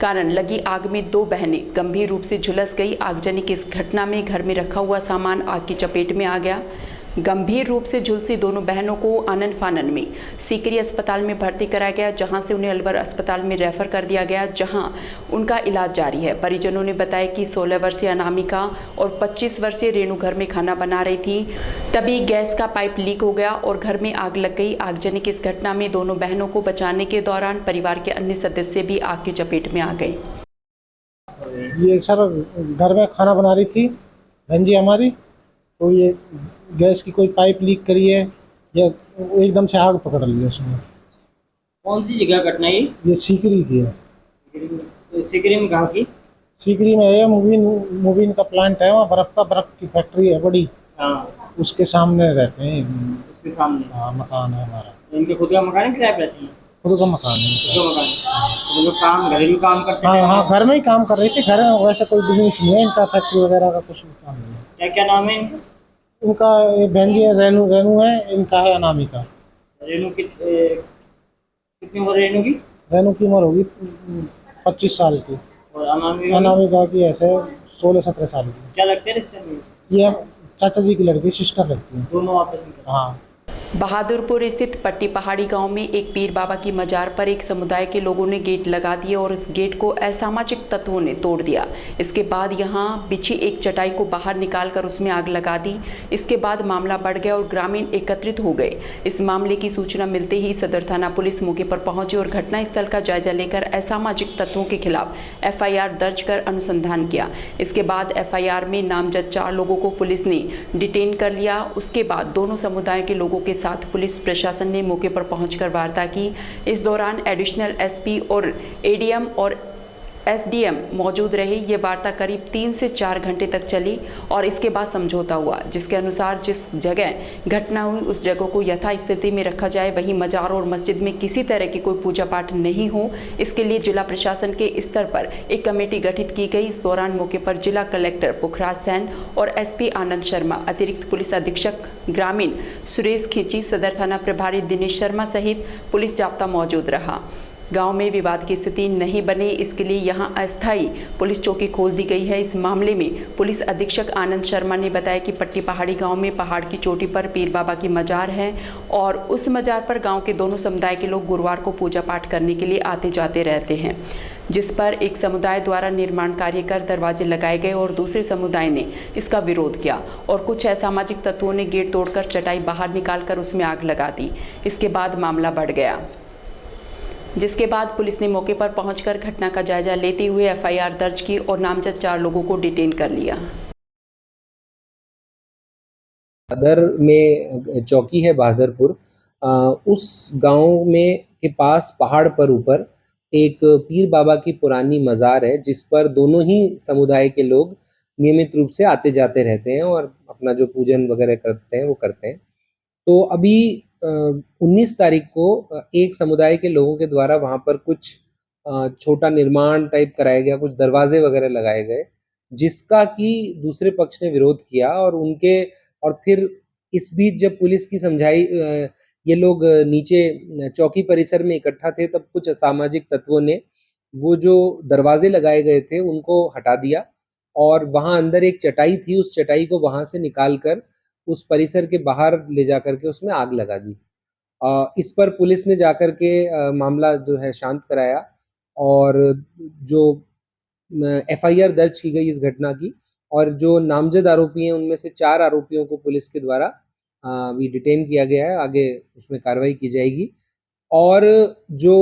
कारण लगी आग में 2 बहनें गंभीर रूप से झुलस गई। आगजनी की इस घटना में घर में रखा हुआ सामान आग की चपेट में आ गया। गंभीर रूप से झुलसी दोनों बहनों को आनन फानन में सीकरी अस्पताल में भर्ती कराया गया, जहां से उन्हें अलवर अस्पताल में रेफर कर दिया गया, जहां उनका इलाज जारी है। परिजनों ने बताया कि 16 वर्षीय अनामिका और 25 वर्षीय रेणु घर में खाना बना रही थी, तभी गैस का पाइप लीक हो गया और घर में आग लग गई। आगजनी की इस घटना में दोनों बहनों को बचाने के दौरान परिवार के अन्य सदस्य भी आग की चपेट में आ गए। ये सर घर में खाना बना रही थी बहन जी हमारी, तो ये गैस की कोई पाइप लीक करी है या एकदम से आग पकड़ ली उसमें। कौन सी जगह घटना ये सीकरी की है। सीकरी में कहाँ की? सीकरी में है, मुबीन का प्लांट है, वहाँ बर्फ की फैक्ट्री है बड़ी। हाँ। उसके सामने रहते हैं। उसके सामने? हाँ, मकान है हमारा। इनके खुद का मकान है, किराए पे रहती है? खुद का मकान है। खुद का मकान है। तो काम घरेलू काम करते हैं? हाँ, घर में ही काम कर रही थी। घर में वैसे कोई बिजनेस नहीं है इनका, फैक्ट्री वगैरह का कुछ काम नहीं है। क्या क्या नाम है इनका? इनका बहन जी रेणु है, इनका है अनामिका। रेणु कितनी उम्र रेणु की? रेणु की उम्र होगी 25 साल की और अनामिका की ऐसे 16-17 साल की। क्या लगते हैं रिश्ते में? ये चाचा जी की लड़की, सिस्टर लगती है। दोनों आपस में? हाँ। बहादुरपुर स्थित पट्टी पहाड़ी गांव में एक पीर बाबा की मजार पर एक समुदाय के लोगों ने गेट लगा दिए और इस गेट को असामाजिक तत्वों ने तोड़ दिया। इसके बाद यहां बिछी एक चटाई को बाहर निकालकर उसमें आग लगा दी। इसके बाद मामला बढ़ गया और ग्रामीण एकत्रित हो गए। इस मामले की सूचना मिलते ही सदर थाना पुलिस मौके पर पहुंची और घटनास्थल का जायजा लेकर असामाजिक तत्वों के खिलाफ FIR दर्ज कर अनुसंधान किया। इसके बाद FIR में नामजद 4 लोगों को पुलिस ने डिटेन कर लिया। उसके बाद दोनों समुदाय के लोगों के साथ पुलिस प्रशासन ने मौके पर पहुंचकर वार्ता की। इस दौरान एडिशनल SP और ADM और SDM मौजूद रहे। ये वार्ता करीब 3 से 4 घंटे तक चली और इसके बाद समझौता हुआ, जिसके अनुसार जिस जगह घटना हुई उस जगह को यथास्थिति में रखा जाए, वहीं मजार और मस्जिद में किसी तरह की कोई पूजा पाठ नहीं हो। इसके लिए जिला प्रशासन के स्तर पर एक कमेटी गठित की गई। इस दौरान मौके पर जिला कलेक्टर पुखराज सैन और SP आनंद शर्मा, अतिरिक्त पुलिस अधीक्षक ग्रामीण सुरेश खींची, सदर थाना प्रभारी दिनेश शर्मा सहित पुलिस जाब्ता मौजूद रहा। गांव में विवाद की स्थिति नहीं बने, इसके लिए यहां अस्थायी पुलिस चौकी खोल दी गई है। इस मामले में पुलिस अधीक्षक आनंद शर्मा ने बताया कि पट्टी पहाड़ी गांव में पहाड़ की चोटी पर पीर बाबा की मजार है और उस मजार पर गांव के दोनों समुदाय के लोग गुरुवार को पूजा पाठ करने के लिए आते जाते रहते हैं, जिस पर एक समुदाय द्वारा निर्माण कार्य कर दरवाजे लगाए गए और दूसरे समुदाय ने इसका विरोध किया और कुछ असामाजिक तत्वों ने गेट तोड़कर चटाई बाहर निकालकर उसमें आग लगा दी। इसके बाद मामला बढ़ गया, जिसके बाद पुलिस ने मौके पर पहुंचकर घटना का जायजा लेते हुए FIR दर्ज की और नामजद 4 लोगों को डिटेन कर लिया। बहादुर में चौकी है बहादुरपुर, उस गांव में के पास पहाड़ पर ऊपर एक पीर बाबा की पुरानी मज़ार है, जिस पर दोनों ही समुदाय के लोग नियमित रूप से आते जाते रहते हैं और अपना जो पूजन वगैरह करते हैं वो करते हैं। तो अभी 19 तारीख को एक समुदाय के लोगों के द्वारा वहाँ पर कुछ छोटा निर्माण टाइप कराया गया, कुछ दरवाजे वगैरह लगाए गए, जिसका कि दूसरे पक्ष ने विरोध किया और फिर इस बीच जब पुलिस की समझाई, ये लोग नीचे चौकी परिसर में इकट्ठा थे, तब कुछ असामाजिक तत्वों ने वो जो दरवाजे लगाए गए थे उनको हटा दिया और वहाँ अंदर एक चटाई थी, उस चटाई को वहाँ से निकाल कर उस परिसर के बाहर ले जाकर के उसमें आग लगा दी। इस पर पुलिस ने जाकर के मामला जो है शांत कराया और जो एफआईआर दर्ज की गई इस घटना की, और जो नामजद आरोपी हैं उनमें से 4 आरोपियों को पुलिस के द्वारा भी डिटेन किया गया है, आगे उसमें कार्रवाई की जाएगी। और जो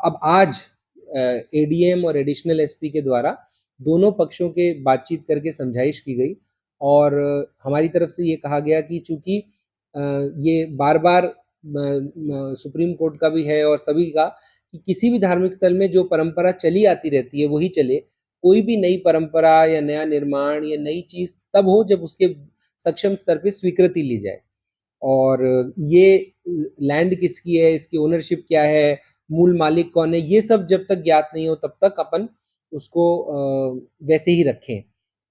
अब आज एडीएम और एडिशनल एसपी के द्वारा दोनों पक्षों के बातचीत करके समझाइश की गई और हमारी तरफ से ये कहा गया कि चूंकि ये बार बार सुप्रीम कोर्ट का भी है और सभी का कि किसी भी धार्मिक स्थल में जो परंपरा चली आती रहती है वही चले, कोई भी नई परंपरा या नया निर्माण या नई चीज तब हो जब उसके सक्षम स्तर पे स्वीकृति ली जाए। और ये लैंड किसकी है, इसकी ओनरशिप क्या है, मूल मालिक कौन है, ये सब जब तक ज्ञात नहीं हो तब तक अपन उसको वैसे ही रखें।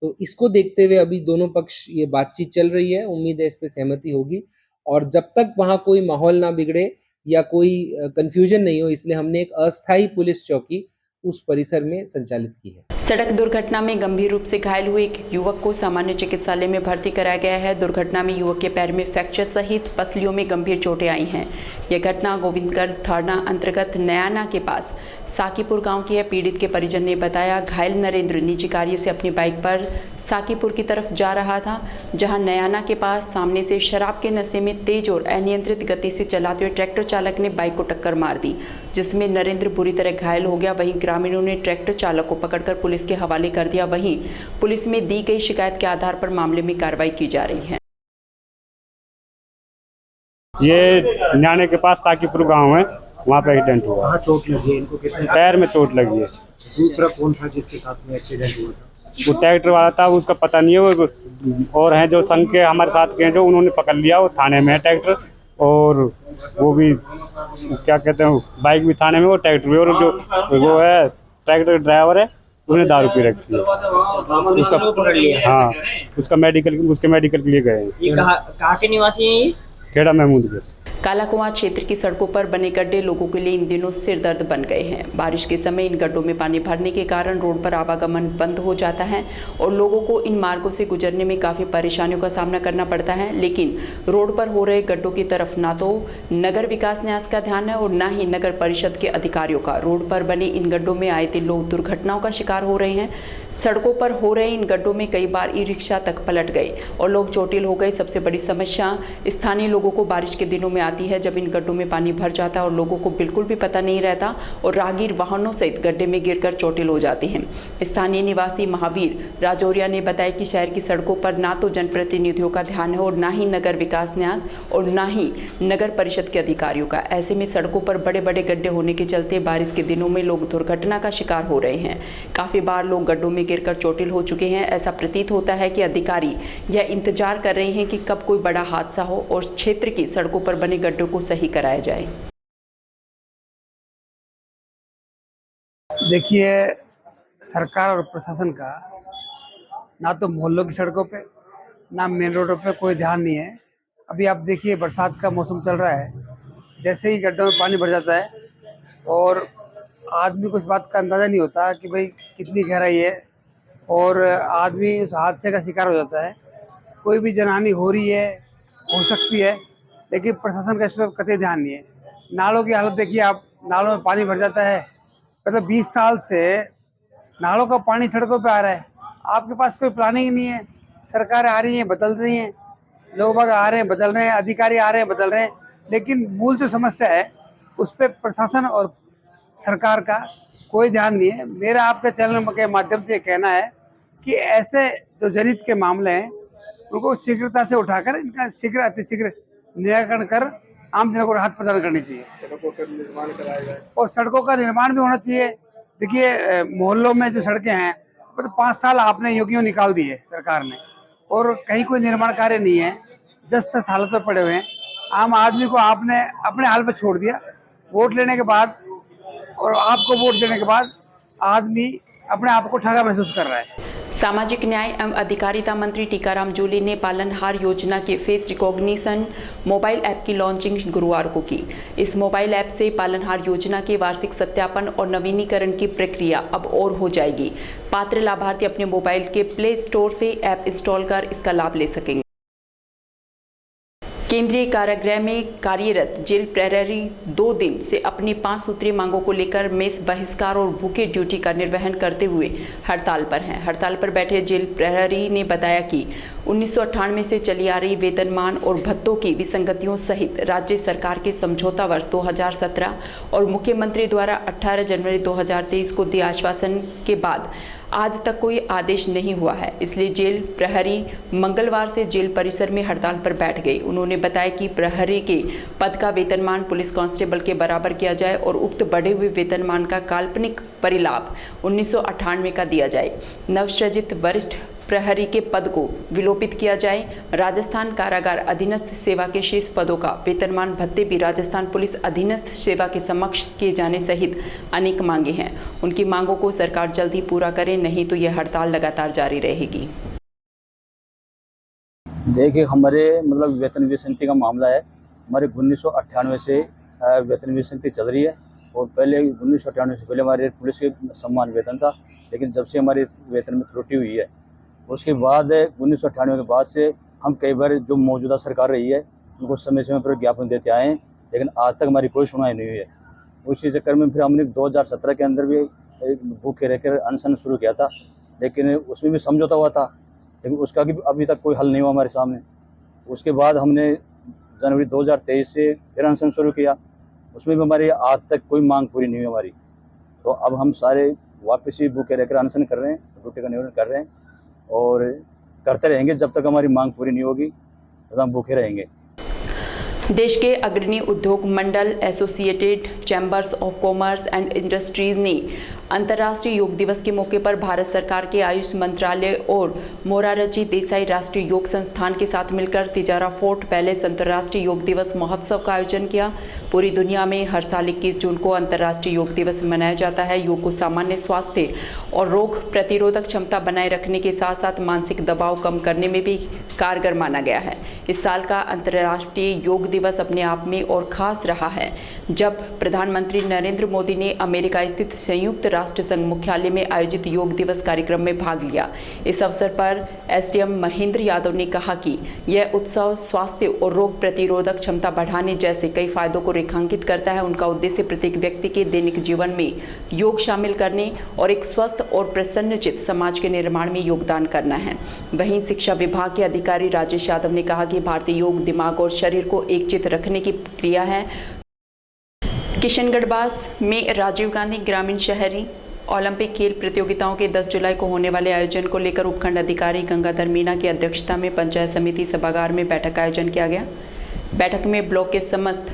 तो इसको देखते हुए अभी दोनों पक्ष ये बातचीत चल रही है, उम्मीद है इस पे सहमति होगी और जब तक वहाँ कोई माहौल ना बिगड़े या कोई कंफ्यूजन नहीं हो, इसलिए हमने एक अस्थायी पुलिस चौकी उस परिसर में संचालित की है। सड़क दुर्घटना में गंभीर रूप से घायल हुए एक युवक को सामान्य चिकित्सालय में भर्ती कराया गया है। दुर्घटना में युवक के पैर में फ्रैक्चर सहित पसलियों में गंभीर चोटें आई हैं। यह घटना गोविंदगढ़ थाना अंतर्गत नयाना के पास साकीपुर गांव की है। पीड़ित के परिजन ने बताया, घायल नरेंद्र निजी कार्य से अपनी बाइक पर साकीपुर की तरफ जा रहा था, जहां नयाना के पास सामने से शराब के नशे में तेज और अनियंत्रित गति से चलाते हुए ट्रैक्टर चालक ने बाइक को टक्कर मार दी, जिसमें नरेंद्र बुरी तरह घायल हो गया। वहीं ग्रामीणों ने ट्रैक्टर चालक को पकड़कर पुलिस के हवाले कर दिया। वहीं पुलिस में दी गई शिकायत के आधार पर मामले में कार्रवाई की जा रही है। ये न्याणे के पास साकीपुर गांव है, वहाँ पे एक्सीडेंट हुआ। कहाँ चोट लगी है इनको? किसने? पैर में चोट लगी है। दूसरा कौन था जिसके साथ में एक्सीडेंट हुआ था? वो ट्रैक्टर वाला था, उसका पता नहीं है। वो और हैं जो संघ के हमारे साथ के जो उन्होंने पकड़ लिया, वो थाने में है ट्रैक्टर, और वो भी क्या कहते हैं बाइक भी थाने में, वो ट्रैक्टर भी, और जो वो है ट्रैक्टर ड्राइवर है उसने दारू पी रखी है। उसका हाँ उसके मेडिकल के लिए गए हैं। ये कहाँ के निवासी हैं? ये खेड़ा महमूद के। कालाकुआं क्षेत्र की सड़कों पर बने गड्ढे लोगों के लिए इन दिनों सिर दर्द बन गए हैं। बारिश के समय इन गड्ढों में पानी भरने के कारण रोड पर आवागमन बंद हो जाता है और लोगों को इन मार्गों से गुजरने में काफ़ी परेशानियों का सामना करना पड़ता है। लेकिन रोड पर हो रहे गड्ढों की तरफ ना तो नगर विकास न्यास का ध्यान है और ना ही नगर परिषद के अधिकारियों का। रोड पर बने इन गड्ढों में आए दिन लोग दुर्घटनाओं का शिकार हो रहे हैं। सड़कों पर हो रहे इन गड्ढों में कई बार ई रिक्शा तक पलट गए और लोग चोटिल हो गए। सबसे बड़ी समस्या स्थानीय लोगों को बारिश के दिनों में आती है, जब इन गड्ढों में पानी भर जाता है और लोगों को बिल्कुल भी पता नहीं रहता और राहगीर वाहनों सहित गड्ढे में गिरकर चोटिल हो जाते हैं। स्थानीय निवासी महावीर राजौरिया ने बताया कि शहर की सड़कों पर ना तो जनप्रतिनिधियों का ध्यान है और ना ही नगर विकास न्यास और ना ही नगर परिषद के अधिकारियों का। ऐसे में सड़कों पर बड़े बड़े गड्ढे होने के चलते बारिश के दिनों में लोग दुर्घटना का शिकार हो रहे हैं। काफ़ी बार लोग गड्ढों में गिरकर चोटिल हो चुके हैं। ऐसा प्रतीत होता है कि अधिकारी यह इंतजार कर रहे हैं कि कब कोई बड़ा हादसा हो और क्षेत्र की सड़कों पर बने गड्ढों को सही कराया जाए। देखिए, सरकार और प्रशासन का ना तो मोहल्लों की सड़कों पे ना मेन रोडों पे कोई ध्यान नहीं है। अभी आप देखिए, बरसात का मौसम चल रहा है, जैसे ही गड्ढों में पानी भर जाता है और आदमी को इस बात का अंदाज़ा नहीं होता कि भाई कितनी गहराई है और आदमी उस हादसे का शिकार हो जाता है। कोई भी जनहानि हो रही है, हो सकती है, लेकिन प्रशासन का इस पर कतई ध्यान नहीं है। नालों की हालत देखिए आप, नालों में पानी भर जाता है। मतलब 20 साल से नालों का पानी सड़कों पे आ रहा है, आपके पास कोई प्लानिंग नहीं है। सरकारें आ रही हैं, बदल रही हैं, लोग बाग आ रहे हैं, बदल रहे हैं, अधिकारी आ रहे हैं, बदल रहे हैं, लेकिन मूल जो समस्या है उस पर प्रशासन और सरकार का कोई ध्यान नहीं है। मेरा आपके चैनल के माध्यम से कहना है कि ऐसे जो जनहित के मामले हैं उनको शीघ्रता से उठाकर इनका शीघ्र अतिशीघ्र निराकरण कर आम जनता को राहत प्रदान करनी चाहिए। सड़कों का निर्माण कराया जाए और सड़कों का निर्माण भी होना चाहिए। देखिए, मोहल्लों में जो सड़कें हैं तो 5 साल आपने योगियों निकाल दिए सरकार ने और कहीं कोई निर्माण कार्य नहीं है, जस तस हालत में पड़े हुए हैं। आम आदमी को आपने अपने हाल पे छोड़ दिया। वोट लेने के बाद और आपको वोट देने के बाद आदमी अपने आप को ठगा महसूस कर रहा है। सामाजिक न्याय एवं अधिकारिता मंत्री टीकाराम जूली ने पालनहार योजना के फेस रिकॉग्निशन मोबाइल ऐप की लॉन्चिंग गुरुवार को की। इस मोबाइल ऐप से पालनहार योजना के वार्षिक सत्यापन और नवीनीकरण की प्रक्रिया अब और हो जाएगी। पात्र लाभार्थी अपने मोबाइल के प्ले स्टोर से ऐप इंस्टॉल कर इसका लाभ ले सकेंगे। केंद्रीय कारागृह में कार्यरत जेल प्रहरी 2 दिन से अपनी 5 सूत्रीय मांगों को लेकर मेस बहिष्कार और भूखे ड्यूटी का निर्वहन करते हुए हड़ताल पर हैं। हड़ताल पर बैठे जेल प्रहरी ने बताया कि 1998 से चली आ रही वेतनमान और भत्तों की विसंगतियों सहित राज्य सरकार के समझौता वर्ष 2017 और मुख्यमंत्री द्वारा 18 जनवरी 2023 को दिए आश्वासन के बाद आज तक कोई आदेश नहीं हुआ है। इसलिए जेल प्रहरी मंगलवार से जेल परिसर में हड़ताल पर बैठ गए। उन्होंने बताया कि प्रहरी के पद का वेतनमान पुलिस कांस्टेबल के बराबर किया जाए और उक्त बढ़े हुए वेतनमान का काल्पनिक परिलाभ 1998 का दिया जाए। नवसृजित वरिष्ठ प्रहरी के पद को विलोपित किया जाए। राजस्थान कारागार अधीनस्थ सेवा के शेष पदों का वेतनमान भत्ते भी राजस्थान पुलिस अधीनस्थ सेवा के समक्ष किए जाने सहित अनेक मांगे हैं। उनकी मांगों को सरकार जल्द ही पूरा करे, नहीं तो यह हड़ताल लगातार जारी रहेगी। देखिए, हमारे मतलब वेतन विसंगति का मामला है। हमारे 1998 से वेतन विसंगति चल रही है और पहले 1998 से पहले हमारे पुलिस के सम्मान वेतन था, लेकिन जब से हमारे वेतन में त्रुटि हुई है उसके बाद 1998 के बाद से हम कई बार जो मौजूदा सरकार रही है उनको समय समय पर ज्ञापन देते आए हैं, लेकिन आज तक हमारी कोई सुनवाई नहीं हुई है। उसी चक्कर में फिर हमने 2017 के अंदर भी भूखे रहकर अनशन शुरू किया था, लेकिन उसमें भी समझौता हुआ था, लेकिन उसका भी अभी तक कोई हल नहीं हुआ हमारे सामने। उसके बाद हमने जनवरी 2023 से फिर अनशन शुरू किया, उसमें भी हमारी आज तक कोई मांग पूरी नहीं हुई हमारी। तो अब हम सारे वापस ही भूखे रहकर अनशन कर रहे हैं, रोटी का निवारण कर रहे हैं और करते रहेंगे जब तक हमारी मांग पूरी नहीं होगी, तब हम भूखे रहेंगे। देश के अग्रणी उद्योग मंडल associated chambers of commerce and industries ने अंतर्राष्ट्रीय योग दिवस के मौके पर भारत सरकार के आयुष मंत्रालय और मोरारजी देसाई राष्ट्रीय योग संस्थान के साथ मिलकर तिजारा फोर्ट पैलेस अंतर्राष्ट्रीय योग दिवस महोत्सव का आयोजन किया। पूरी दुनिया में हर साल 21 जून को अंतर्राष्ट्रीय योग दिवस मनाया जाता है। योग को सामान्य स्वास्थ्य और रोग प्रतिरोधक क्षमता बनाए रखने के साथ साथ मानसिक दबाव कम करने में भी कारगर माना गया है। इस साल का अंतर्राष्ट्रीय योग दिवस अपने आप में और खास रहा है जब प्रधानमंत्री नरेंद्र मोदी ने अमेरिका स्थित संयुक्त राष्ट्र संघ मुख्यालय में आयोजित योग दिवस कार्यक्रम में भाग लिया। इस अवसर पर एसडीएम महेंद्र यादव ने कहा कि यह उत्सव स्वास्थ्य और रोग प्रतिरोधक क्षमता बढ़ाने जैसे कई फायदों को रेखांकित करता है। उनका उद्देश्य प्रत्येक व्यक्ति के दैनिक जीवन में योग शामिल करने और एक स्वस्थ और प्रसन्नचित्त समाज के निर्माण में योगदान करना है। वहीं शिक्षा विभाग के अधिकारी राजेश यादव ने कहा कि भारतीय योग दिमाग और शरीर को एकचित्त रखने की प्रक्रिया है। किशनगढ़बास में राजीव गांधी ग्रामीण शहरी ओलंपिक खेल प्रतियोगिताओं के 10 जुलाई को होने वाले आयोजन को लेकर उपखंड अधिकारी गंगाधर मीणा की अध्यक्षता में पंचायत समिति सभागार में बैठक का आयोजन किया गया। बैठक में ब्लॉक के समस्त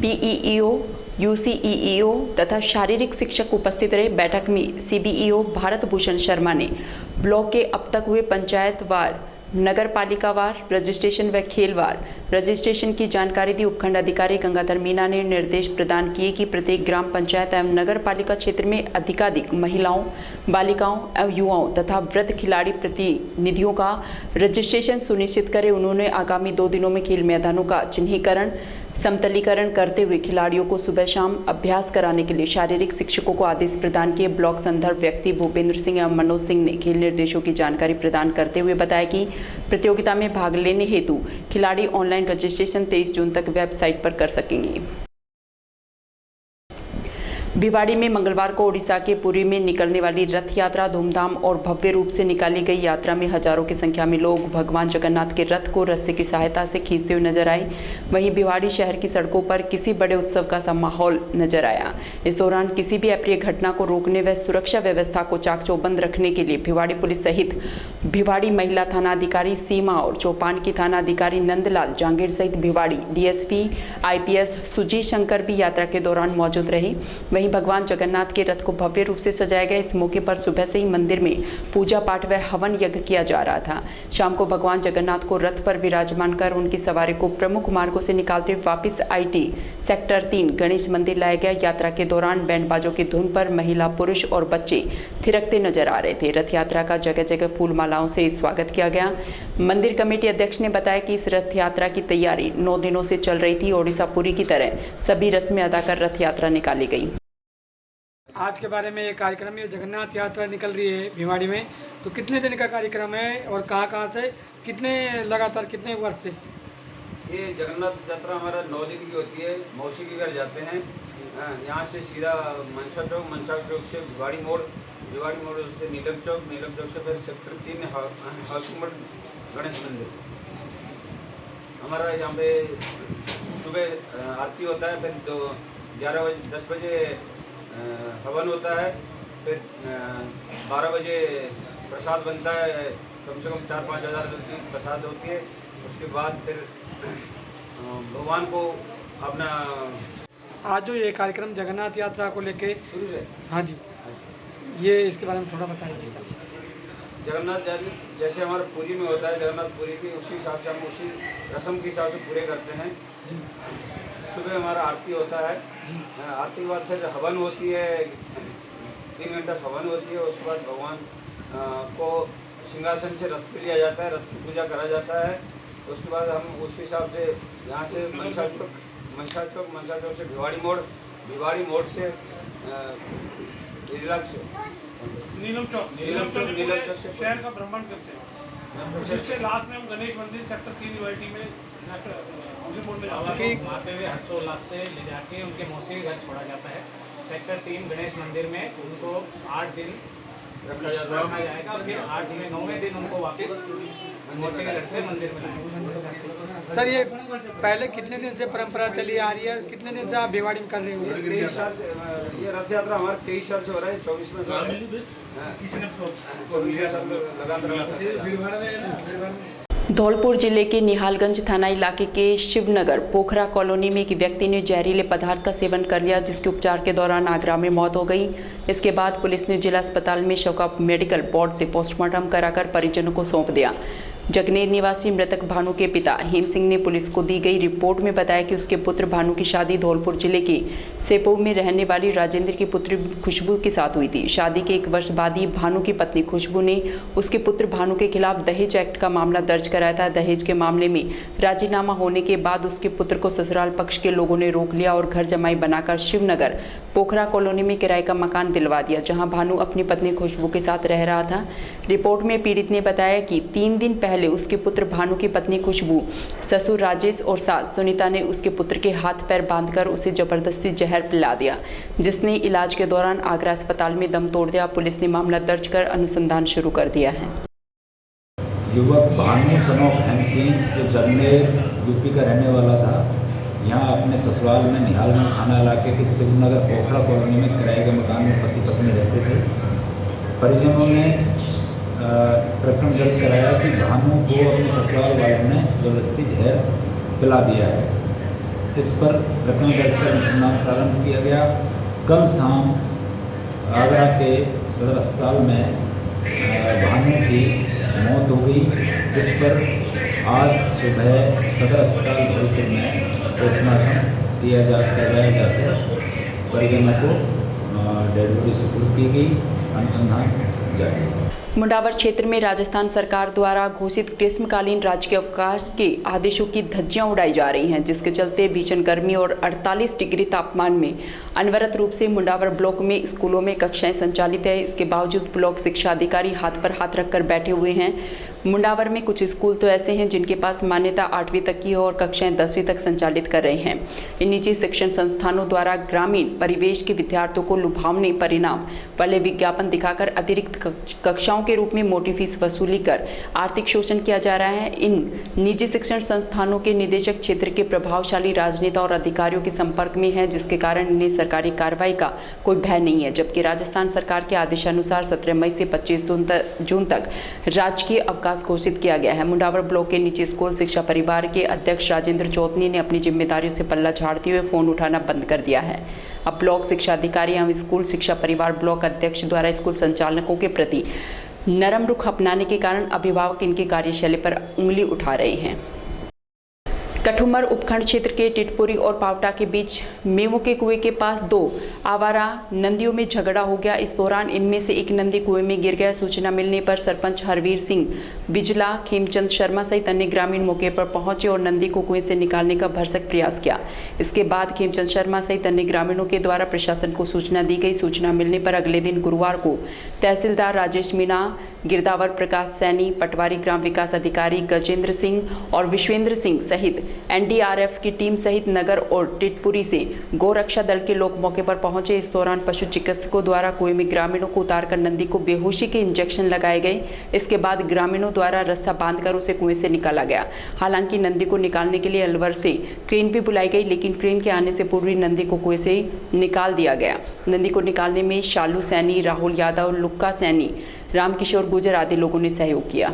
पीईओ, यूसीईओ तथा शारीरिक शिक्षक उपस्थित रहे। बैठक में सीबीईओ भारत भूषण शर्मा ने ब्लॉक के अब तक हुए पंचायतवार, नगर पालिकावार रजिस्ट्रेशन व खेलवार रजिस्ट्रेशन की जानकारी दी। उपखंड अधिकारी गंगाधर मीणा ने निर्देश प्रदान किए कि प्रत्येक ग्राम पंचायत एवं नगर पालिका क्षेत्र में अधिकाधिक महिलाओं, बालिकाओं एवं युवाओं तथा वृद्ध खिलाड़ी प्रतिनिधियों का रजिस्ट्रेशन सुनिश्चित करें। उन्होंने आगामी 2 दिनों में खेल मैदानों का चिन्हीकरण, समतलीकरण करते हुए खिलाड़ियों को सुबह शाम अभ्यास कराने के लिए शारीरिक शिक्षकों को आदेश प्रदान किए। ब्लॉक संदर्भ व्यक्ति भूपेंद्र सिंह एवं मनोज सिंह ने खेल निर्देशों की जानकारी प्रदान करते हुए बताया कि प्रतियोगिता में भाग लेने हेतु खिलाड़ी ऑनलाइन रजिस्ट्रेशन 23 जून तक वेबसाइट पर कर सकेंगे। भिवाड़ी में मंगलवार को ओडिशा के पुरी में निकलने वाली रथ यात्रा धूमधाम और भव्य रूप से निकाली गई। यात्रा में हजारों की संख्या में लोग भगवान जगन्नाथ के रथ को रस्से की सहायता से खींचते हुए नजर आए। वहीं भिवाड़ी शहर की सड़कों पर किसी बड़े उत्सव का सा माहौल नजर आया। इस दौरान किसी भी अप्रिय घटना को रोकने व सुरक्षा व्यवस्था को चाक चौबंद रखने के लिए भिवाड़ी पुलिस सहित भिवाड़ी महिला थाना अधिकारी सीमा और चौपान की थाना अधिकारी नंदलाल जांगीर सहित भिवाड़ी डीएसपी IPS सुजीत शंकर भी यात्रा के दौरान मौजूद रहे। वहीं भगवान जगन्नाथ के रथ को भव्य रूप से सजाया गया। इस मौके पर सुबह से ही मंदिर में पूजा पाठ व हवन यज्ञ किया जा रहा था। शाम को भगवान जगन्नाथ को रथ पर विराजमान कर उनकी सवारी को प्रमुख मार्गों से निकालते हुए वापस IT सेक्टर 3 गणेश मंदिर लाया गया। यात्रा के दौरान बैंड बाजों की धुन पर महिला, पुरुष और बच्चे थिरकते नजर आ रहे थे। रथ यात्रा का जगह जगह फूल मालाओं से स्वागत किया गया। मंदिर कमेटी अध्यक्ष ने बताया कि इस रथ यात्रा की तैयारी 9 दिनों से चल रही थी। ओडिशा पुरी की तरह सभी रस्में अदा कर रथ यात्रा निकाली गई। आज के बारे में ये कार्यक्रम है, जगन्नाथ यात्रा निकल रही है भिवाड़ी में, तो कितने दिन का कार्यक्रम है और कहाँ से कितने लगातार कितने वर्ष से? ये जगन्नाथ यात्रा हमारा 9 दिन की होती है। मौसी के घर जाते हैं, यहाँ से सीधा मनसा चौक से भिवाड़ी मोड़ से नीलम चौक से फिर सेक्टर 3 हाउसिंग गणेश मंदिर। हमारा यहाँ पे सुबह आरती होता है, फिर 10 बजे हवन होता है, फिर 12 बजे प्रसाद बनता है, कम से कम 4-5 हज़ार की प्रसाद होती है। उसके बाद फिर भगवान को अपना आज जो ये कार्यक्रम जगन्नाथ यात्रा को लेके शुरू है, हाँ जी, ये इसके बारे में थोड़ा बताइए। जगन्नाथ जैसे हमारे पुरी में होता है, जगन्नाथ पुरी की उसी हिसाब से हम उसी रस्म के हिसाब से पूरे करते हैं। सुबह हमारा आरती होता है, आरती के बाद फिर हवन होती है, 3 घंटा हवन होती है। उसके बाद भगवान को सिंहासन से रथ पे लिया जाता है, रथ की पूजा करा जाता है। उसके बाद हम उस हिसाब से यहाँ से मनसा चौक से भिवाड़ी मोड़ से नीलम चौक से शहर का भ्रमण करते हैं। जिसके लास्ट में हम गणेश मंदिर सेक्टर 3 यूआईटी में मारते हुए हर्षोल्लास से ले जाके उनके मौसी के घर छोड़ा जाता है। सेक्टर 3 गणेश मंदिर में उनको 8 दिन रखा जाएगा, फिर 9वें दिन उनको वापस मौसी के घर से मंदिर में लाएंगे। सर, ये पहले कितने दिन से परंपरा चली आ रही है, कितने दिन से आप भिवाड़ी में कर रहे हो? 23 साल से ये रथ यात्रा हमारे 23 साल से हो रहा है। 24वें साल लगातार। धौलपुर जिले के निहालगंज थाना इलाके के शिवनगर पोखरा कॉलोनी में एक व्यक्ति ने जहरीले पदार्थ का सेवन कर लिया, जिसके उपचार के दौरान आगरा में मौत हो गई। इसके बाद पुलिस ने जिला अस्पताल में शव का मेडिकल बोर्ड से पोस्टमार्टम कराकर परिजनों को सौंप दिया। जगनेर निवासी मृतक भानु के पिता हेम सिंह ने पुलिस को दी गई रिपोर्ट में बताया कि उसके पुत्र भानु की शादी धौलपुर जिले के सेपो में रहने वाली राजेंद्र की पुत्री खुशबू के साथ हुई थी। शादी के 1 वर्ष बाद ही भानु की पत्नी खुशबू ने उसके पुत्र भानु के खिलाफ दहेज एक्ट का मामला दर्ज कराया था। दहेज के मामले में राजीनामा होने के बाद उसके पुत्र को ससुराल पक्ष के लोगों ने रोक लिया और घर जमाई बनाकर शिवनगर पोखरा कॉलोनी में किराए का मकान दिलवा दिया, जहां भानु अपनी पत्नी खुशबू के साथ रह रहा था। रिपोर्ट में पीड़ित ने बताया कि 3 दिन पहले उसके पुत्र भानु की पत्नी खुशबू, ससुर राजेश और सास सुनीता ने उसके पुत्र के हाथ पैर बांधकर उसे जबरदस्ती जहर पिला दिया, जिसने इलाज के दौरान आगरा अस्पताल में दम तोड़ दिया। पुलिस ने मामला दर्ज कर अनुसंधान शुरू कर दिया है। युवक भानु सन ऑफ हेम सिंह जो जगनेर यूपी का रहने वाला था, यहाँ अपने ससुराल में निहालगंज थाना इलाके के शिवनगर पोखरा कॉलोनी में किराए के मकान में पति पत्नी रहते थे। परिजनों ने प्रकरण दर्ज कराया कि भानु को अपने ससुराल वालों ने जबरदस्ती जहर पिला दिया है। इस पर प्रकरण दर्ज कर अनुसंधान प्रारंभ किया गया। कल शाम आगरा के सदर अस्पताल में भानु की मौत हो गई, जिस पर आज सुबह सदर अस्पताल धौलपुर में पोस्टमार्टम करवाया जाकर परिजनों को डेड बॉडी सुपुर्द की गई। अनुसंधान जारी है। मुंडावर क्षेत्र में राजस्थान सरकार द्वारा घोषित ग्रीष्मकालीन राजकीय अवकाश के आदेशों की धज्जियां उड़ाई जा रही हैं, जिसके चलते भीषण गर्मी और 48 डिग्री तापमान में अनवरत रूप से मुंडावर ब्लॉक में स्कूलों में कक्षाएं संचालित है। इसके बावजूद ब्लॉक शिक्षा अधिकारी हाथ पर हाथ रखकर बैठे हुए हैं। मुंडावर में कुछ स्कूल तो ऐसे हैं जिनके पास मान्यता 8वीं तक की है और कक्षाएं 10वीं तक संचालित कर रहे हैं। इन निजी शिक्षण संस्थानों द्वारा ग्रामीण परिवेश के विद्यार्थियों को लुभावने परिणाम वाले विज्ञापन दिखाकर अतिरिक्त कक्षाओं के रूप में मोटी फीस वसूली कर आर्थिक शोषण किया जा रहा है। इन निजी शिक्षण संस्थानों के निदेशक क्षेत्र के प्रभावशाली राजनेता और अधिकारियों के संपर्क में हैं, जिसके कारण इन्हें सरकारी कार्रवाई का कोई भय नहीं है। जबकि राजस्थान सरकार के आदेशानुसार 17 मई से 25 जून तक राजकीय अवकाश घोषित किया गया है। मुंडावर ब्लॉक के निजी स्कूल शिक्षा परिवार के अध्यक्ष राजेंद्र चौधरी ने अपनी जिम्मेदारियों से पल्ला झाड़ते हुए फोन उठाना बंद कर दिया है। अब ब्लॉक शिक्षा अधिकारी एवं स्कूल शिक्षा परिवार ब्लॉक अध्यक्ष द्वारा स्कूल संचालकों के प्रति नरम रुख अपनाने के कारण अभिभावक इनकी कार्यशैली पर उंगली उठा रहे हैं। कठुमर उपखंड क्षेत्र के टिटपुरी और पावटा के बीच मेवों के कुएं के पास दो आवारा नंदियों में झगड़ा हो गया। इस दौरान इनमें से एक नंदी कुएं में गिर गया। सूचना मिलने पर सरपंच हरवीर सिंह बिजला, खेमचंद शर्मा सहित अन्य ग्रामीण मौके पर पहुंचे और नंदी को कुएं से निकालने का भरसक प्रयास किया। इसके बाद खेमचंद शर्मा सहित अन्य ग्रामीणों के द्वारा प्रशासन को सूचना दी गई। सूचना मिलने पर अगले दिन गुरुवार को तहसीलदार राजेश मीणा, गिरदावर प्रकाश सैनी, पटवारी ग्राम विकास अधिकारी गजेंद्र सिंह और विश्वेंद्र सिंह सहित एनडीआरएफ की टीम सहित नगर और टिटपुरी से गौरक्षा दल के लोग मौके पर पहुंचे। इस दौरान पशु चिकित्सकों द्वारा कुएं में ग्रामीणों को उतारकर नंदी को बेहोशी के इंजेक्शन लगाए गए। इसके बाद ग्रामीणों द्वारा रस्सा बांधकर उसे कुएं से निकाला गया। हालांकि नंदी को निकालने के लिए अलवर से क्रेन भी बुलाई गई, लेकिन क्रेन के आने से पूर्व नंदी को कुएं से निकाल दिया गया। नंदी को निकालने में शालू सैनी, राहुल यादव, लुक्का सैनी, रामकिशोर गुर्जर आदि लोगों ने सहयोग किया।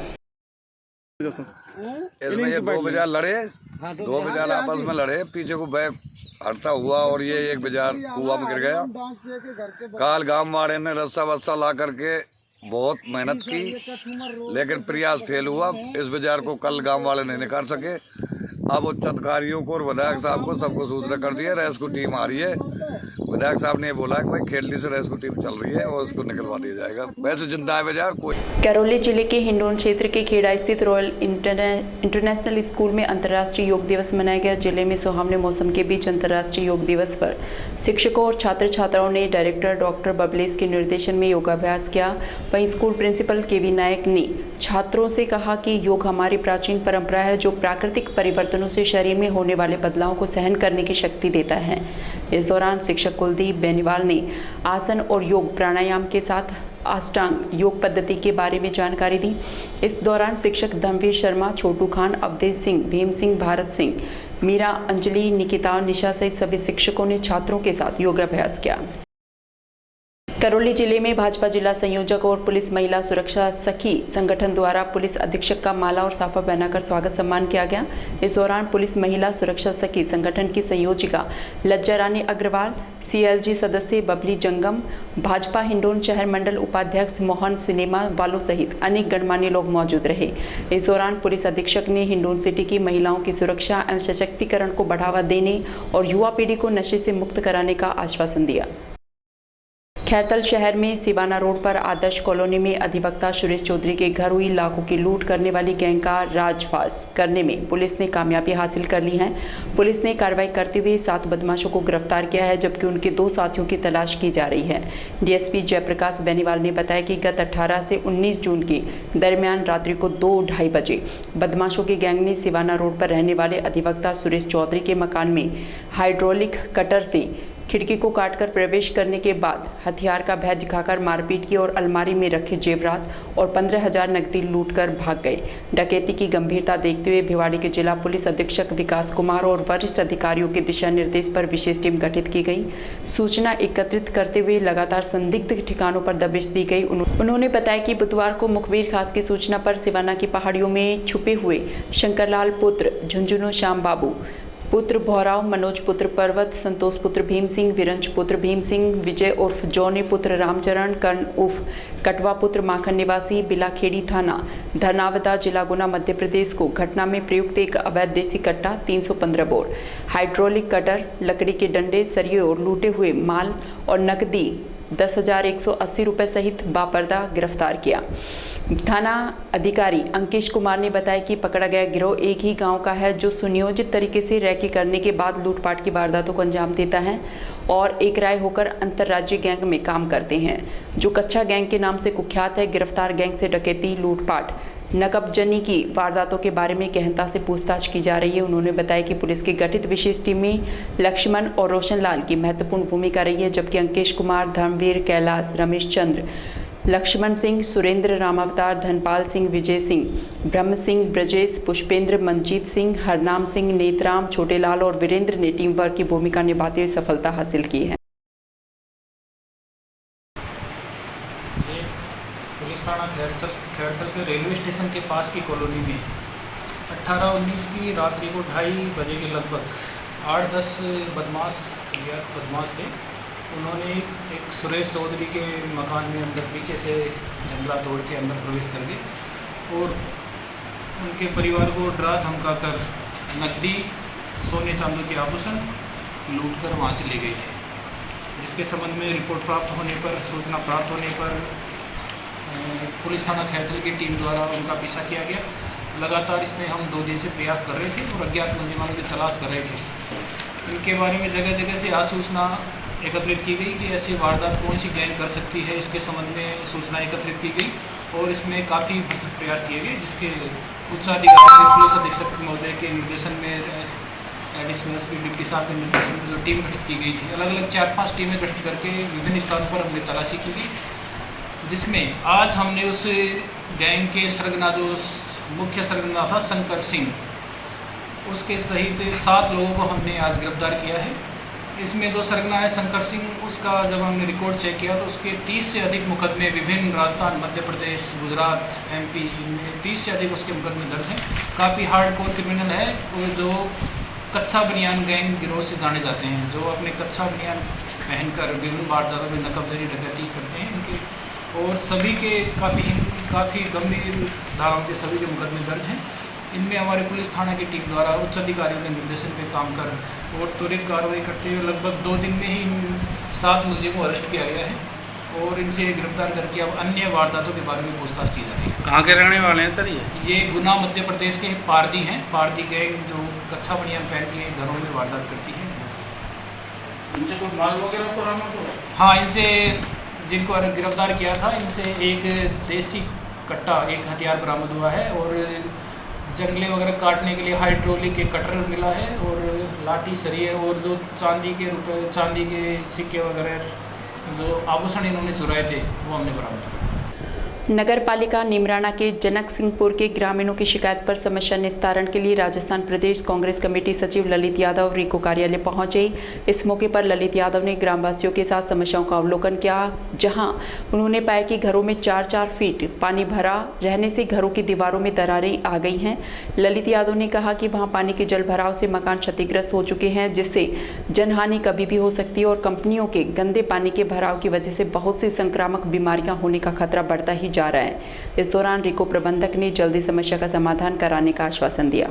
इसमें ये दो बाजार लड़े, दो बाजार आपस में लड़े, पीछे को बैग हटता हुआ और ये एक बाजार कुआं में गिर गया। काल गांव वाले ने रस्सा वस्सा ला करके बहुत मेहनत की, लेकिन प्रयास फेल हुआ। इस बाजार को कल गांव वाले नहीं निकाल सके। अब उच्च अधिकारियों को और विधायक साहब को सबको सूचना कर दिया। रेस्क्यू टीम आ रही है। विधायक साहब ने बोला कि भाई खेलनी से रेस्क्यू टीम चल रही है और उसको निकलवा दिया जाएगा। वैसे जिंदा है बाजार कोई। करौली जिले के हिंडोन क्षेत्र के खेड़ा स्थित रॉयल इंटरनेशनल स्कूल में अंतर्राष्ट्रीय योग दिवस मनाया गया। जिले में सुहावने मौसम के बीच अंतर्राष्ट्रीय योग दिवस पर शिक्षकों और छात्र छात्राओं ने डायरेक्टर डॉक्टर बबलेश के निर्देशन में योगाभ्यास किया। वहीं स्कूल प्रिंसिपल केवी नायक ने छात्रों से कहा कि योग हमारी प्राचीन परंपरा है जो प्राकृतिक परिवर्तनों से शरीर में होने वाले बदलावों को सहन करने की शक्ति देता है। इस दौरान शिक्षक कुलदीप बेनीवाल ने आसन और योग प्राणायाम के साथ अष्टांग योग पद्धति के बारे में जानकारी दी। इस दौरान शिक्षक धर्मवीर शर्मा, छोटू खान, अवधेश सिंह, भीम सिंह, भारत सिंह, मीरा, अंजलि, निकिता, निशा सहित सभी शिक्षकों ने छात्रों के साथ योगाभ्यास किया। करौली जिले में भाजपा जिला संयोजक और पुलिस महिला सुरक्षा सखी संगठन द्वारा पुलिस अधीक्षक का माला और साफा पहनाकर स्वागत सम्मान किया गया। इस दौरान पुलिस महिला सुरक्षा सखी संगठन की संयोजिका लज्जा रानी अग्रवाल, सीएलजी सदस्य बबली जंगम, भाजपा हिंडोन शहर मंडल उपाध्यक्ष मोहन सिनेमा वालों सहित अनेक गणमान्य लोग मौजूद रहे। इस दौरान पुलिस अधीक्षक ने हिंडोन सिटी की महिलाओं की सुरक्षा एवं सशक्तिकरण को बढ़ावा देने और युवा पीढ़ी को नशे से मुक्त कराने का आश्वासन दिया। खैरतल शहर में सिवाना रोड पर आदर्श कॉलोनी में अधिवक्ता सुरेश चौधरी के घर हुई लाखों की लूट करने वाली गैंग का राजफास करने में पुलिस ने कामयाबी हासिल कर ली है। पुलिस ने कार्रवाई करते हुए 7 बदमाशों को गिरफ्तार किया है, जबकि उनके 2 साथियों की तलाश की जा रही है। डीएसपी जयप्रकाश बेनीवाल ने बताया कि गत 18 से 19 जून के दरमियान रात्रि को 2-2:30 बजे बदमाशों की गैंग ने सिवाना रोड पर रहने वाले अधिवक्ता सुरेश चौधरी के मकान में हाइड्रोलिक कटर से खिड़की को काटकर प्रवेश करने के बाद हथियार का भय दिखाकर मारपीट की और अलमारी में रखे जेवरात और 15,000 नकदी लूटकर भाग गए। डकैती की गंभीरता देखते हुए भिवाड़ी के जिला पुलिस अधीक्षक विकास कुमार और वरिष्ठ अधिकारियों के दिशा निर्देश पर विशेष टीम गठित की गई। सूचना एकत्रित करते हुए लगातार संदिग्ध ठिकानों पर दबिश दी गई। उन्होंने बताया कि बुधवार को मुखबिर खास की सूचना पर सिवाना की पहाड़ियों में छुपे हुए शंकरलाल पुत्र झुंझुनू श्याम बाबू पुत्र भौराव, मनोज पुत्र पर्वत, संतोष पुत्र भीम सिंह, विरंज पुत्र भीम सिंह, विजय उर्फ जौनी पुत्र रामचरण, कर्ण उर्फ कटवा पुत्र माखन निवासी बिलाखेड़ी थाना धरनावदा जिला गुना मध्य प्रदेश को घटना में प्रयुक्त एक अवैध देसी कट्टा 315 बोर, हाइड्रोलिक कटर, लकड़ी के डंडे, सरिये और लूटे हुए माल और नकदी 10,180 रुपये सहित बापर्दा गिरफ्तार किया। थाना अधिकारी अंकेश कुमार ने बताया कि पकड़ा गया गिरोह एक ही गांव का है जो सुनियोजित तरीके से रैकी करने के बाद लूटपाट की वारदातों को अंजाम देता है और एक राय होकर अंतर्राज्यीय गैंग में काम करते हैं, जो कच्चा गैंग के नाम से कुख्यात है। गिरफ्तार गैंग से डकैती, लूटपाट, नकबजनी की वारदातों के बारे में गहनता से पूछताछ की जा रही है। उन्होंने बताया कि पुलिस की गठित विशेष टीम में लक्ष्मण और रोशन लाल की महत्वपूर्ण भूमिका रही है, जबकि अंकेश कुमार, धर्मवीर, कैलाश, रमेश चंद्र, लक्ष्मण सिंह, सुरेंद्र, रामावतार, धनपाल सिंह, विजय सिंह, ब्रह्म सिंह, ब्रजेश, पुष्पेंद्र, मनजीत सिंह, हरनाम सिंह, नेतराम, छोटेलाल और वीरेंद्र ने टीम वर्क की भूमिका निभाते हुए सफलता हासिल की है। पुलिस थाना खैरतल के रेलवे स्टेशन के पास की कॉलोनी में 18-19 की रात्रि को 2:30 बजे के लगभग 8-10 बदमाश थे उन्होंने एक सुरेश चौधरी के मकान में अंदर पीछे से जंगला तोड़ के अंदर प्रवेश कर गए और उनके परिवार को डरा धमका कर नकदी, सोने चांदी के आभूषण लूट कर वहाँ से ले गए थे, जिसके संबंध में रिपोर्ट प्राप्त होने पर, सूचना प्राप्त होने पर पुलिस थाना खैरथल की टीम द्वारा उनका पीछा किया गया। लगातार इसमें हम 2 दिन से प्रयास कर रहे थे और अज्ञात मुलजिमानों की तलाश कर रहे थे। इनके बारे में जगह जगह से सूचना एकत्रित की गई कि ऐसी वारदात कौन सी गैंग कर सकती है, इसके संबंध में सूचना एकत्रित की गई और इसमें काफ़ी प्रयास किए गए, जिसके उच्चाधिकारी पुलिस अधीक्षक महोदय के निर्देशन में एडिशनल एसपी डिप्टी साहब के निर्देशन में जो टीम गठित की गई थी, अलग अलग 4-5 टीमें गठित करके विभिन्न स्थानों पर हमने तलाशी की गई, जिसमें आज हमने उस गैंग के सरगना, जो मुख्य सरगना था शंकर सिंह, उसके सहित 7 लोगों को हमने आज गिरफ्तार किया है। इसमें जो सरगना है शंकर सिंह, उसका जब हमने रिकॉर्ड चेक किया तो उसके 30 से अधिक मुकदमे विभिन्न राजस्थान, मध्य प्रदेश, गुजरात, MP में 30 से अधिक उसके मुकदमे दर्ज हैं। काफ़ी हार्डकोर क्रिमिनल है और जो कच्चा बनियान गैंग गिरोह से जाने जाते हैं, जो अपने कच्चा बनियान पहनकर विभिन्न वारदातों में नकबजरी डकैती करते हैं इनके, और सभी के काफ़ी गंभीर धाराओं के सभी के मुकदमे दर्ज हैं। इनमें हमारे पुलिस थाना की टीम द्वारा उच्च अधिकारियों के निर्देशन पर काम कर और त्वरित कार्रवाई करते हुए लगभग 2 दिन में ही इन 7 मुलजिमों को अरेस्ट किया गया है और इनसे गिरफ्तार करके अब अन्य वारदातों के बारे में पूछताछ की जा रही है। कहाँ के रहने वाले हैं सर ये गुना मध्य प्रदेश के पारदी हैं। पारदी गैंग जो कच्चा बनियान पहन के घरों में वारदात करती है। इनसे कुछ माल वगैरह बरामद हुआ? हाँ, इनसे जिनको गिरफ्तार किया था, इनसे एक देसी कट्टा, एक हथियार बरामद हुआ है और जंगले वगैरह काटने के लिए हाइड्रोलिक एक कटर मिला है और लाठी, सरिये और जो चांदी के सिक्के वगैरह जो आभूषण इन्होंने चुराए थे वो हमने बरामद किया। नगर पालिका निमराना के जनक सिंहपुर के ग्रामीणों की शिकायत पर समस्या निस्तारण के लिए राजस्थान प्रदेश कांग्रेस कमेटी सचिव ललित यादव रीको कार्यालय पहुंचे। इस मौके पर ललित यादव ने ग्रामवासियों के साथ समस्याओं का अवलोकन किया, जहां उन्होंने पाया कि घरों में 4-4 फीट पानी भरा रहने से घरों की दीवारों में दरारें आ गई हैं। ललित यादव ने कहा कि वहां पानी के जल भराव से मकान क्षतिग्रस्त हो चुके हैं, जिससे जनहानि कभी भी हो सकती है और कंपनियों के गंदे पानी के भराव की वजह से बहुत सी संक्रामक बीमारियां होने का खतरा बढ़ता ही जा रहा है। इस दौरान रीको प्रबंधक ने जल्दी समस्या का समाधान कराने का आश्वासन दिया।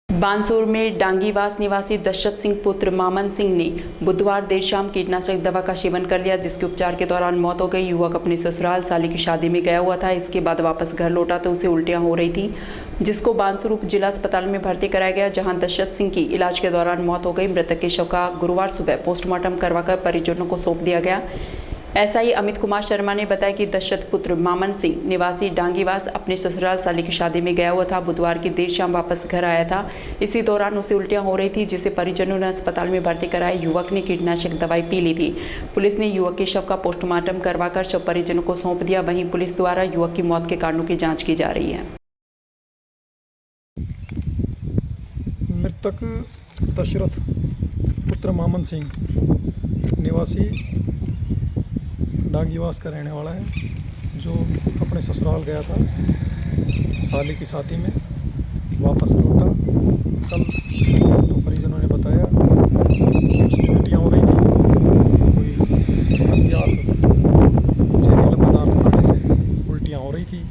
बानसूर में डांगीवास निवासी दशरथ सिंह पुत्र मामन सिंह ने बुधवार देर शाम कीटनाशक दवा का सेवन कर लिया, जिसके उपचार के दौरान मौत हो गई। युवक अपने ससुराल साली की शादी में गया हुआ था। इसके बाद वापस घर लौटा तो उसे उल्टियां हो रही थी, जिसको बानसूर उप जिला अस्पताल में भर्ती कराया गया, जहां दशरथ सिंह की इलाज के दौरान मौत हो गई। मृतक के शव का गुरुवार सुबह पोस्टमार्टम करवाकर परिजनों को सौंप दिया गया। एसआई अमित कुमार शर्मा ने बताया कि दशरथ पुत्र मामन सिंह निवासी डांगीवास अपने ससुराल साली की शादी में गया हुआ था। बुधवार की देर शाम वापस घर आया था। इसी दौरान उसे उल्टियां हो रही थी, जिसे परिजनों ने अस्पताल में भर्ती कराया। युवक ने कीटनाशक दवाई पी ली थी। पुलिस ने युवक के शव का पोस्टमार्टम करवाकर शव परिजनों को सौंप दिया। वहीं पुलिस द्वारा युवक की मौत के कारणों की जाँच की जा रही है। मृतक दशरथ पुत्र मामन सिंह निवासी डांगीवास का रहने वाला है, जो अपने ससुराल गया था साली की शादी में, वापस लौटा। कल तो परिजनों ने बताया उसको उल्टियाँ हो रही थी, कोई जहरीला पदार्थ खाने से उल्टियाँ हो रही थी,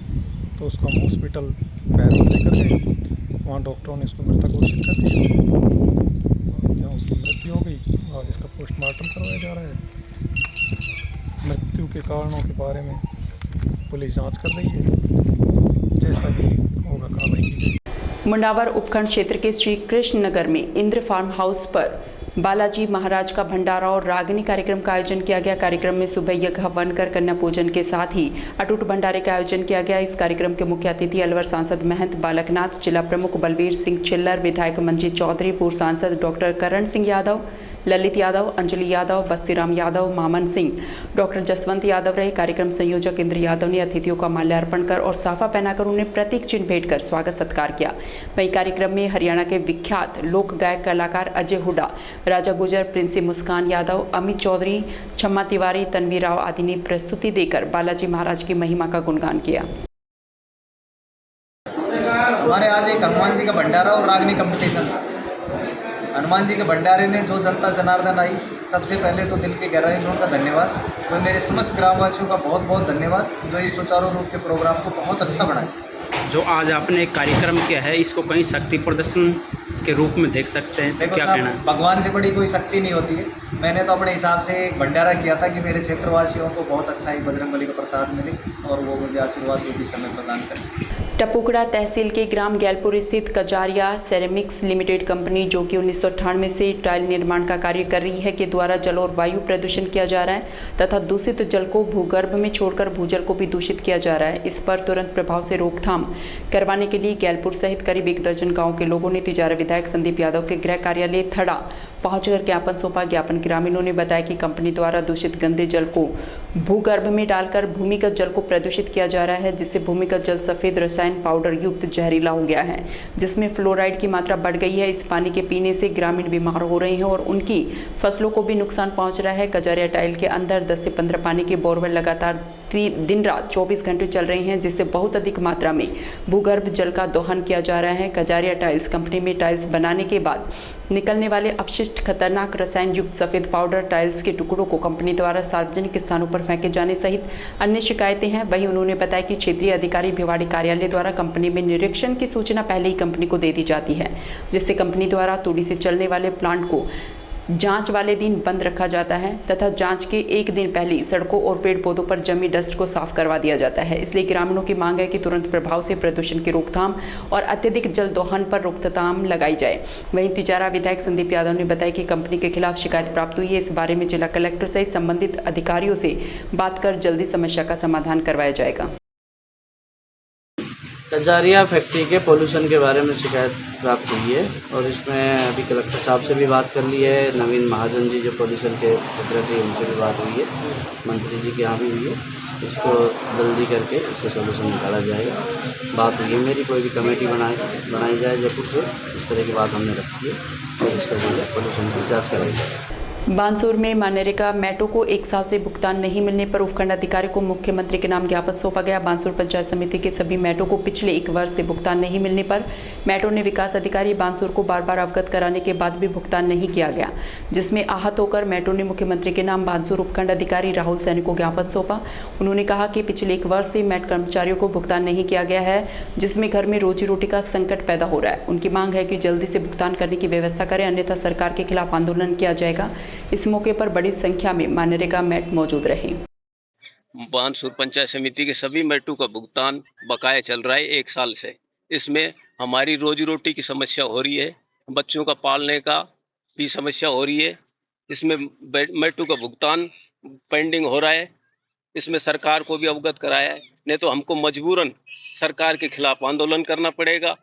तो उसको हम हॉस्पिटल बहरोड लेकर गए। वहाँ डॉक्टरों ने उसको मृतक घोषित कर दिया। जहाँ उसकी मृत्यु हो गई, आज इसका पोस्टमार्टम करवाया जा रहा है। मृत्यु के कारणों के बारे में पुलिस जांच कर रही है, जैसा भी होगा कार्रवाई की जाएगी। मुंडावर उपखंड क्षेत्र के श्री कृष्ण नगर में इंद्र फार्म हाउस पर बालाजी महाराज का भंडारा और रागिनी कार्यक्रम का आयोजन किया गया। कार्यक्रम में सुबह यज्ञ हवन कर कन्या पूजन के साथ ही अटूट भंडारे का आयोजन किया गया। इस कार्यक्रम के मुख्य अतिथि अलवर सांसद महंत बालकनाथ, जिला प्रमुख बलबीर सिंह चिल्लर, विधायक मंजीत चौधरी, पूर्व सांसद डॉक्टर करण सिंह यादव, ललित यादव, अंजलि यादव, बस्तीराम यादव, मामन सिंह, डॉक्टर जसवंत यादव रहे। कार्यक्रम संयोजक इंद्र यादव ने अतिथियों का माल्यार्पण कर और साफा पहनाकर उन्हें प्रतीक चिन्ह भेंट कर स्वागत सत्कार किया। वहीं कार्यक्रम में हरियाणा के विख्यात लोक गायक कलाकार अजय हुड्डा, राजा गुजर, प्रिंसी मुस्कान यादव, अमित चौधरी, छम्मा तिवारी, तन्वी राव आदि ने प्रस्तुति देकर बालाजी महाराज की महिमा का गुणगान किया। हमारे आज एक हनुमान जी का भंडारा और रागनी कंपटीशन हनुमान जी के भंडारे में जो जनता जनार्दन आई, सबसे पहले तो दिल की गहराई से उनका धन्यवाद। और मेरे समस्त ग्रामवासियों का बहुत बहुत धन्यवाद जो इस सुचारू रूप के प्रोग्राम को बहुत अच्छा बनाए। जो आज आपने एक कार्यक्रम किया है, इसको कहीं शक्ति प्रदर्शन के रूप में देख सकते हैं, तो क्या कहना है? भगवान से बड़ी कोई शक्ति नहीं होती है। मैंने तो अपने हिसाब से एक भंडारा किया था कि मेरे क्षेत्रवासियों को बहुत अच्छा ही बजरंगबली का प्रसाद मिले और वो मुझे आशीर्वाद भी समय प्रदान करें। टपुकड़ा तहसील के ग्राम गैलपुर स्थित कजारिया सेरेमिक्स लिमिटेड कंपनी, जो कि 1998 से टाइल निर्माण का कार्य कर रही है, के द्वारा जल और वायु प्रदूषण किया जा रहा है तथा दूषित जल को भूगर्भ में छोड़कर भूजल को भी दूषित किया जा रहा है। इस पर तुरंत प्रभाव से रोकथाम करवाने के लिए गैलपुर सहित करीब 1 दर्जन गाँव के लोगों ने तिजारा विधायक संदीप यादव के गृह कार्यालय थड़ा पहुंचकर ज्ञापन सौंपा। ज्ञापन ग्रामीणों ने बताया कि कंपनी द्वारा दूषित गंदे जल को भूगर्भ में डालकर भूमिगत जल को प्रदूषित किया जा रहा है, जिससे भूमिगत जल सफेद रसायन पाउडर युक्त जहरीला हो गया है, जिसमें फ्लोराइड की मात्रा बढ़ गई है। इस पानी के पीने से ग्रामीण बीमार हो रहे हैं और उनकी फसलों को भी नुकसान पहुंच रहा है। कजारिया टाइल के अंदर 10 से 15 पानी के बोरवेल लगातार दिन रात 24 घंटे चल रहे हैं, जिससे बहुत अधिक मात्रा में भूगर्भ जल का दोहन किया जा रहा है। कजारिया टाइल्स कंपनी में टाइल्स बनाने के बाद निकलने वाले अपशिष्ट खतरनाक रसायन युक्त सफेद पाउडर टाइल्स के टुकड़ों को कंपनी द्वारा सार्वजनिक स्थानों पर फेंके जाने सहित अन्य शिकायतें हैं। वहीं उन्होंने बताया कि क्षेत्रीय अधिकारी भिवाड़ी कार्यालय द्वारा कंपनी में निरीक्षण की सूचना पहले ही कंपनी को दे दी जाती है, जिससे कंपनी द्वारा तूड़ी से चलने वाले प्लांट को जांच वाले दिन बंद रखा जाता है तथा जांच के एक दिन पहले सड़कों और पेड़ पौधों पर जमी डस्ट को साफ करवा दिया जाता है। इसलिए ग्रामीणों की मांग है कि तुरंत प्रभाव से प्रदूषण की रोकथाम और अत्यधिक जल दोहन पर रोकथाम लगाई जाए। वहीं तिजारा विधायक संदीप यादव ने बताया कि कंपनी के खिलाफ शिकायत प्राप्त हुई है। इस बारे में जिला कलेक्टर सहित संबंधित अधिकारियों से बात कर जल्दी समस्या का समाधान करवाया जाएगा। कजारिया फैक्ट्री के पोल्यूशन के बारे में शिकायत प्राप्त हुई है और इसमें अभी कलेक्टर साहब से भी बात कर ली है। नवीन महाजन जी जो पोल्यूशन के सेक्रेटरी, उनसे भी बात हुई है, मंत्री जी के यहाँ भी हुई है। इसको जल्दी करके इसका सोल्यूशन निकाला जाएगा। बात हुई है मेरी, कोई भी कमेटी बनाई जाए जयपुर से, इस तरह की बात हमने रखी है और इसका जो है पोल्यूशन की जाँच कराई जाएगी। बानसूर में मनरेगा मैटो को 1 साल से भुगतान नहीं मिलने पर उपखंड अधिकारी को मुख्यमंत्री के नाम ज्ञापन सौंपा गया। बानसूर पंचायत समिति के सभी मैटो को पिछले 1 वर्ष से भुगतान नहीं मिलने पर मैटो ने विकास अधिकारी बानसूर को बार बार अवगत कराने के बाद भी भुगतान नहीं किया गया, जिसमें आहत होकर मैटो ने मुख्यमंत्री के नाम बानसूर उपखंड अधिकारी राहुल सैनी को ज्ञापन सौंपा। उन्होंने कहा कि पिछले 1 वर्ष से मैट कर्मचारियों को भुगतान नहीं किया गया है, जिसमें घर में रोजी रोटी का संकट पैदा हो रहा है। उनकी मांग है कि जल्दी से भुगतान करने की व्यवस्था करें, अन्यथा सरकार के खिलाफ आंदोलन किया जाएगा। इस मौके पर बड़ी संख्या में मनरेगा मैट मौजूद रहे। बानसूर पंचायत समिति के सभी मैटू का भुगतान बकाया चल रहा है 1 साल से। इसमें हमारी रोजी रोटी की समस्या हो रही है, बच्चों का पालने का भी समस्या हो रही है। इसमें मैटू का भुगतान पेंडिंग हो रहा है। इसमें सरकार को भी अवगत कराया है, नहीं तो हमको मजबूरन सरकार के खिलाफ आंदोलन करना पड़ेगा,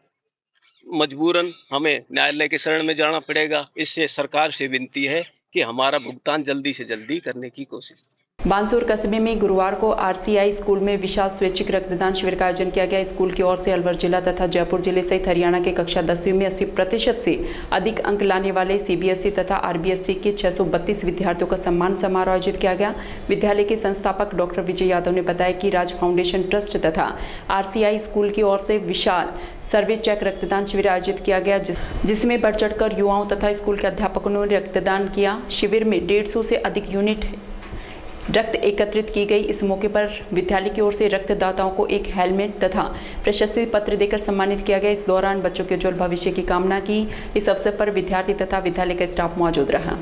मजबूरन हमें न्यायालय के शरण में जाना पड़ेगा। इससे सरकार से विनती है कि हमारा भुगतान जल्दी से जल्दी करने की कोशिश। बानसूर कस्बे में गुरुवार को आरसीआई स्कूल में विशाल स्वैच्छिक रक्तदान शिविर का आयोजन किया गया। स्कूल की ओर से अलवर जिला तथा जयपुर जिले सहित हरियाणा के कक्षा 10वीं में 80% से अधिक अंक लाने वाले सीबीएसई तथा आरबीएसई के 632 विद्यार्थियों का सम्मान समारोह आयोजित किया गया। विद्यालय के संस्थापक डॉक्टर विजय यादव ने बताया कि राज फाउंडेशन ट्रस्ट तथा आरसीआई स्कूल की ओर से विशाल सर्वे चेक रक्तदान शिविर आयोजित किया गया, जिसमें बढ़ चढ़कर युवाओं तथा स्कूल के अध्यापकों ने रक्तदान किया। शिविर में 150 से अधिक यूनिट रक्त एकत्रित की गई। इस मौके पर विद्यालय की ओर से रक्तदाताओं को एक हेलमेट तथा प्रशस्ति पत्र देकर सम्मानित किया गया। इस दौरान बच्चों के उज्जवल भविष्य की कामना की। इस अवसर पर विद्यार्थी तथा विद्यालय का स्टाफ मौजूद रहा।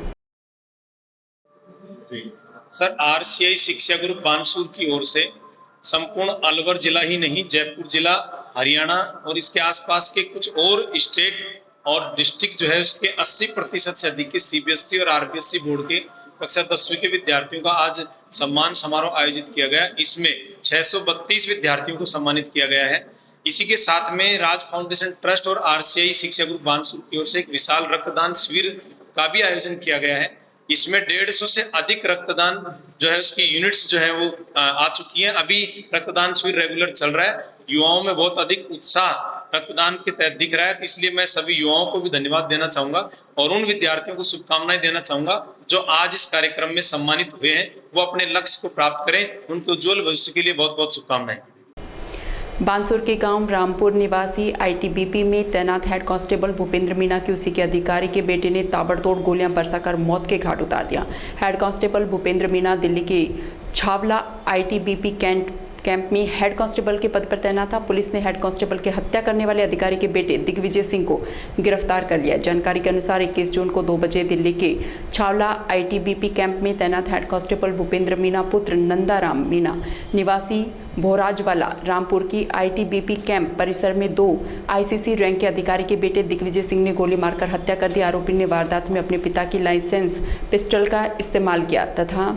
सर, आरसीआई शिक्षा ग्रुप बानसूर की ओर से संपूर्ण अलवर जिला ही नहीं, जयपुर जिला, हरियाणा और इसके आसपास के कुछ और स्टेट और डिस्ट्रिक्ट जो है उसके 80% से अधिक के सीबीएसई और आरबीएसई बोर्ड के कक्षा 10वीं के विद्यार्थियों का आज सम्मान समारोह आयोजित किया गया। इसमें 632 विद्यार्थियों को सम्मानित किया गया है। इसी के साथ में राज फाउंडेशन ट्रस्ट और आरसीआई शिक्षा ग्रुप बानसूर की ओर से एक विशाल रक्तदान शिविर का भी आयोजन किया गया है। इसमें 150 से अधिक रक्तदान जो है उसकी यूनिट्स जो है वो आ चुकी है। अभी रक्तदान शिविर रेगुलर चल रहा है। युवाओं में बहुत अधिक उत्साह रक्तदान के तहत दिख रहा है, तो इसलिए मैं सभी युवाओं को भी धन्यवाद देना चाहूंगा और उन विद्यार्थियों को शुभकामनाएं देना चाहूंगा जो आज इस कार्यक्रम में सम्मानित हुए हैं। वो अपने लक्ष्य को प्राप्त करें। उनके उज्जवल भविष्य के लिए बहुत बहुत शुभकामनाएं। बानसूर के गांव रामपुर निवासी आईटीबीपी में तैनात हेड कांस्टेबल भूपेंद्र मीणा की उसी के अधिकारी के बेटे ने ताबड़तोड़ गोलियां बरसाकर मौत के घाट उतार दिया। हेड कांस्टेबल भूपेंद्र मीणा दिल्ली के छावला आईटीबीपी कैंप में हेड कांस्टेबल के पद पर तैनात था। पुलिस ने हेड कांस्टेबल की हत्या करने वाले अधिकारी के बेटे दिग्विजय सिंह को गिरफ्तार कर लिया। जानकारी के अनुसार 21 जून को 2 बजे दिल्ली के छावला आईटीबीपी कैंप में तैनात हेड कांस्टेबल भूपेंद्र मीणा पुत्र नंदाराम मीणा निवासी भोराजवाला रामपुर की आईटीबीपी कैंप परिसर में 2 आईसीसी रैंक के अधिकारी के बेटे दिग्विजय सिंह ने गोली मारकर हत्या कर दी। आरोपी ने वारदात में अपने पिता की लाइसेंस पिस्टल का इस्तेमाल किया तथा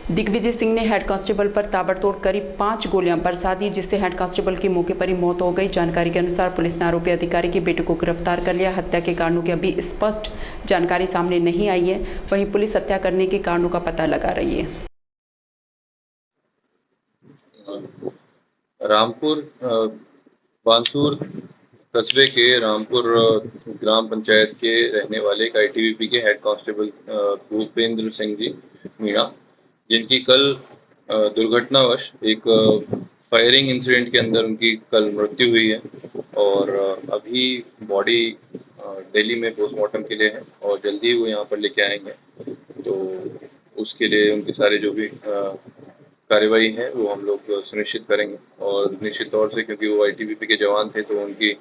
दिग्विजय सिंह ने हेड कांस्टेबल पर ताबड़तोड़ करीब 5 गोलियां बरसा दी, जिससे हेड कांस्टेबल की मौके पर ही मौत हो गई। जानकारी के अनुसार पुलिस ने आरोपी अधिकारी के बेटे को गिरफ्तार कर लिया। हत्या के कारणों की अभी स्पष्ट जानकारी सामने नहीं आई है। वहीं पुलिस हत्या करने के कारणों का पता लगा रही है। रामपुर बानसूर कस्बे के रामपुर ग्राम पंचायत के रहने वाले एक आईटीबीपी के हेड कांस्टेबल भूपेंद्र सिंह जी मीणा, जिनकी कल दुर्घटनावश एक फायरिंग इंसिडेंट के अंदर उनकी कल मृत्यु हुई है और अभी बॉडी दिल्ली में पोस्टमार्टम के लिए है और जल्दी ही वो यहाँ पर लेके आएंगे। तो उसके लिए उनके सारे जो भी कार्यवाही है वो हम लोग सुनिश्चित करेंगे और निश्चित तौर से क्योंकि वो आईटीबीपी के जवान थे तो उनकी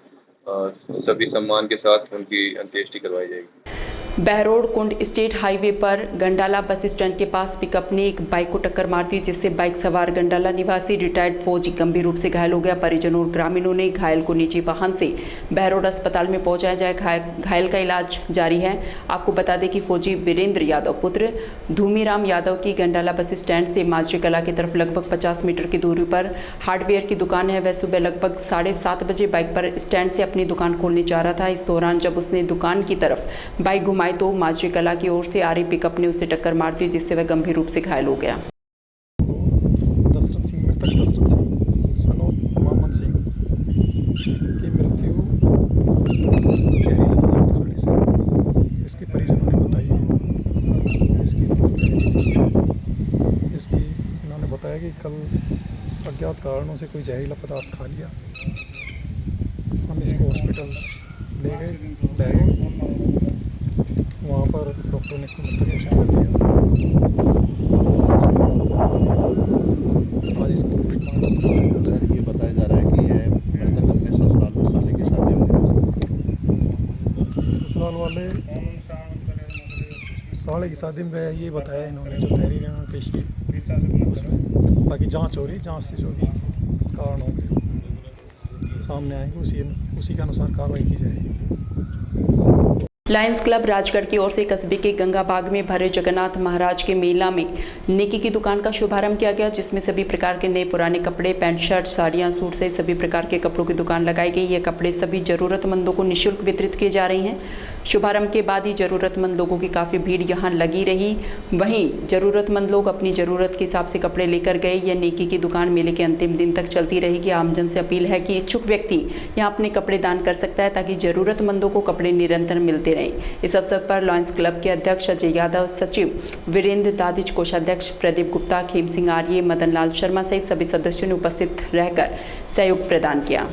सभी सम्मान के साथ उनकी अंत्येष्टि करवाई जाएगी। बहरोड कुंड स्टेट हाईवे पर गंडाला बस स्टैंड के पास पिकअप ने एक बाइक को टक्कर मार दी, जिससे बाइक सवार गंडाला निवासी रिटायर्ड फौजी गंभीर रूप से घायल हो गया। परिजनों और ग्रामीणों ने घायल को निजी वाहन से बहरोड अस्पताल में पहुंचाया जाए। घायल का इलाज जारी है। आपको बता दें कि फौजी वीरेंद्र यादव पुत्र धूमीराम यादव की गंडाला बस स्टैंड से माजरी कला की तरफ लगभग 50 मीटर की दूरी पर हार्डवेयर की दुकान है। वह सुबह लगभग 7:30 बजे बाइक पर स्टैंड से अपनी दुकान खोलने जा रहा था। इस दौरान जब उसने दुकान की तरफ बाइक घुमाई तो माजरी कला की ओर से आ रही पिकअप ने उसे टक्कर मार दी, जिससे वह गंभीर रूप से घायल हो गया। दशरथ सिंह मोहम्मद सिंह की मृत्यु जहरीले पदार्थ खाने से इसके परिजनों ने बताई है। इसकी इन्होंने बताया कि कल अज्ञात कारणों से कोई जहरीला पदार्थ खा लिया। हम इसको हॉस्पिटल ले गए, वहाँ पर डॉक्टर ने इसको मृत घोषित कर दिया। आज इसको ये बताया जा रहा है कि यह मृतक अपने ससुराल में साले की शादी में ससुराल वाले साले की शादी में ये बताया इन्होंने, जो तहरीर इन्होंने पेश की उसमें। बाकी जांच हो रही, जांच से जो भी कारण होंगे सामने आएंगे उसी के अनुसार कार्रवाई की जाएगी। लायंस क्लब राजगढ़ की ओर से कस्बे के गंगा बाग में भरे जगन्नाथ महाराज के मेला में नेकी की दुकान का शुभारंभ किया गया, जिसमें सभी प्रकार के नए पुराने कपड़े, पैंट शर्ट, साड़ियां, सूट सहित सभी प्रकार के कपड़ों की दुकान लगाई गई। ये कपड़े सभी जरूरतमंदों को निःशुल्क वितरित किए जा रहे हैं। शुभारंभ के बाद ही जरूरतमंद लोगों की काफ़ी भीड़ यहाँ लगी रही। वहीं जरूरतमंद लोग अपनी ज़रूरत के हिसाब से कपड़े लेकर गए। यह नेकी की दुकान मेले के अंतिम दिन तक चलती रहेगी। आमजन से अपील है कि इच्छुक व्यक्ति यहाँ अपने कपड़े दान कर सकता है, ताकि ज़रूरतमंदों को कपड़े निरंतर मिलते रहें। इस अवसर पर लायंस क्लब के अध्यक्ष अजय यादव, सचिव वीरेंद्र दादिच, कोषाध्यक्ष प्रदीप गुप्ता, खेम सिंह आर्य, मदन लाल शर्मा सहित सभी सदस्यों ने उपस्थित रहकर सहयोग प्रदान किया।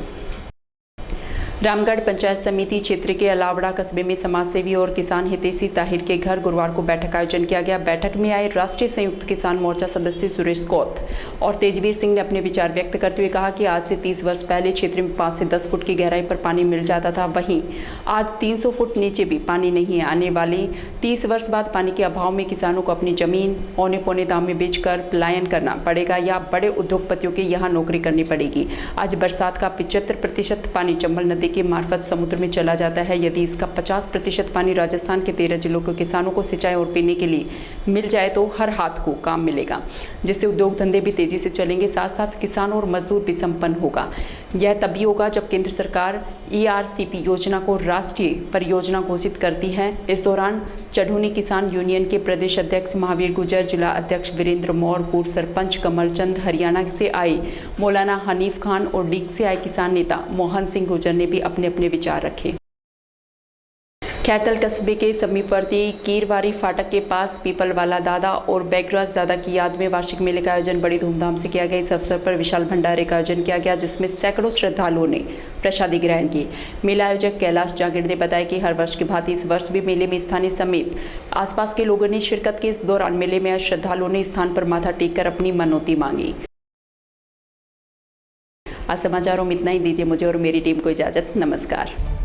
रामगढ़ पंचायत समिति क्षेत्र के अलावड़ा कस्बे में समाजसेवी और किसान हितैषी ताहिर के घर गुरुवार को बैठक आयोजन किया गया। बैठक में आए राष्ट्रीय संयुक्त किसान मोर्चा सदस्य सुरेश कौत और तेजवीर सिंह ने अपने विचार व्यक्त करते हुए कहा कि आज से 30 वर्ष पहले क्षेत्र में 5 से 10 फुट की गहराई पर पानी मिल जाता था, वहीं आज 300 फुट नीचे भी पानी नहीं है। आने वाले 30 वर्ष बाद पानी के अभाव में किसानों को अपनी जमीन औने पौने दाम में बेचकर पलायन करना पड़ेगा या बड़े उद्योगपतियों के यहाँ नौकरी करनी पड़ेगी। आज बरसात का 75% पानी चंबल नदी के मार्फत समुद्र में चला जाता है। यदि इसका 50% पानी राजस्थान के 13 जिलों के किसानों को सिंचाई और पीने के लिए मिल जाए तो हर हाथ को काम मिलेगा, जिससे उद्योग धंधे भी तेजी से चलेंगे, साथ साथ किसान और मजदूर भी संपन्न होगा। यह तभी होगा जब केंद्र सरकार ERCP योजना को राष्ट्रीय परियोजना घोषित करती है। इस दौरान चढ़ूनी किसान यूनियन के प्रदेश अध्यक्ष महावीर गुजर, जिला अध्यक्ष वीरेंद्र मौर्य, पूर्व सरपंच कमल चंद, हरियाणा से आए मौलाना हनीफ खान और डीग से आए किसान नेता मोहन सिंह गुजर ने भी अपने अपने विचार रखे। खैरतल कस्बे के समीपवर्ती कीरवारी फाटक के पास पीपलवाला दादा और बैगराज दादा की याद में वार्षिक मेले का आयोजन बड़ी धूमधाम से किया गया। इस अवसर पर विशाल भंडारे का आयोजन किया गया, जिसमें सैकड़ों श्रद्धालुओं ने प्रसादी ग्रहण की। मेला आयोजक कैलाश जागीर ने बताया कि हर वर्ष की भांति इस वर्ष भी मेले में स्थानीय समेत आसपास के लोगों ने शिरकत की। इस दौरान मेले में आए श्रद्धालुओं ने स्थान पर माथा टेक कर अपनी मनौती मांगी। आज समाचारों में इतना ही। दीजिए मुझे और मेरी टीम को इजाजत। नमस्कार।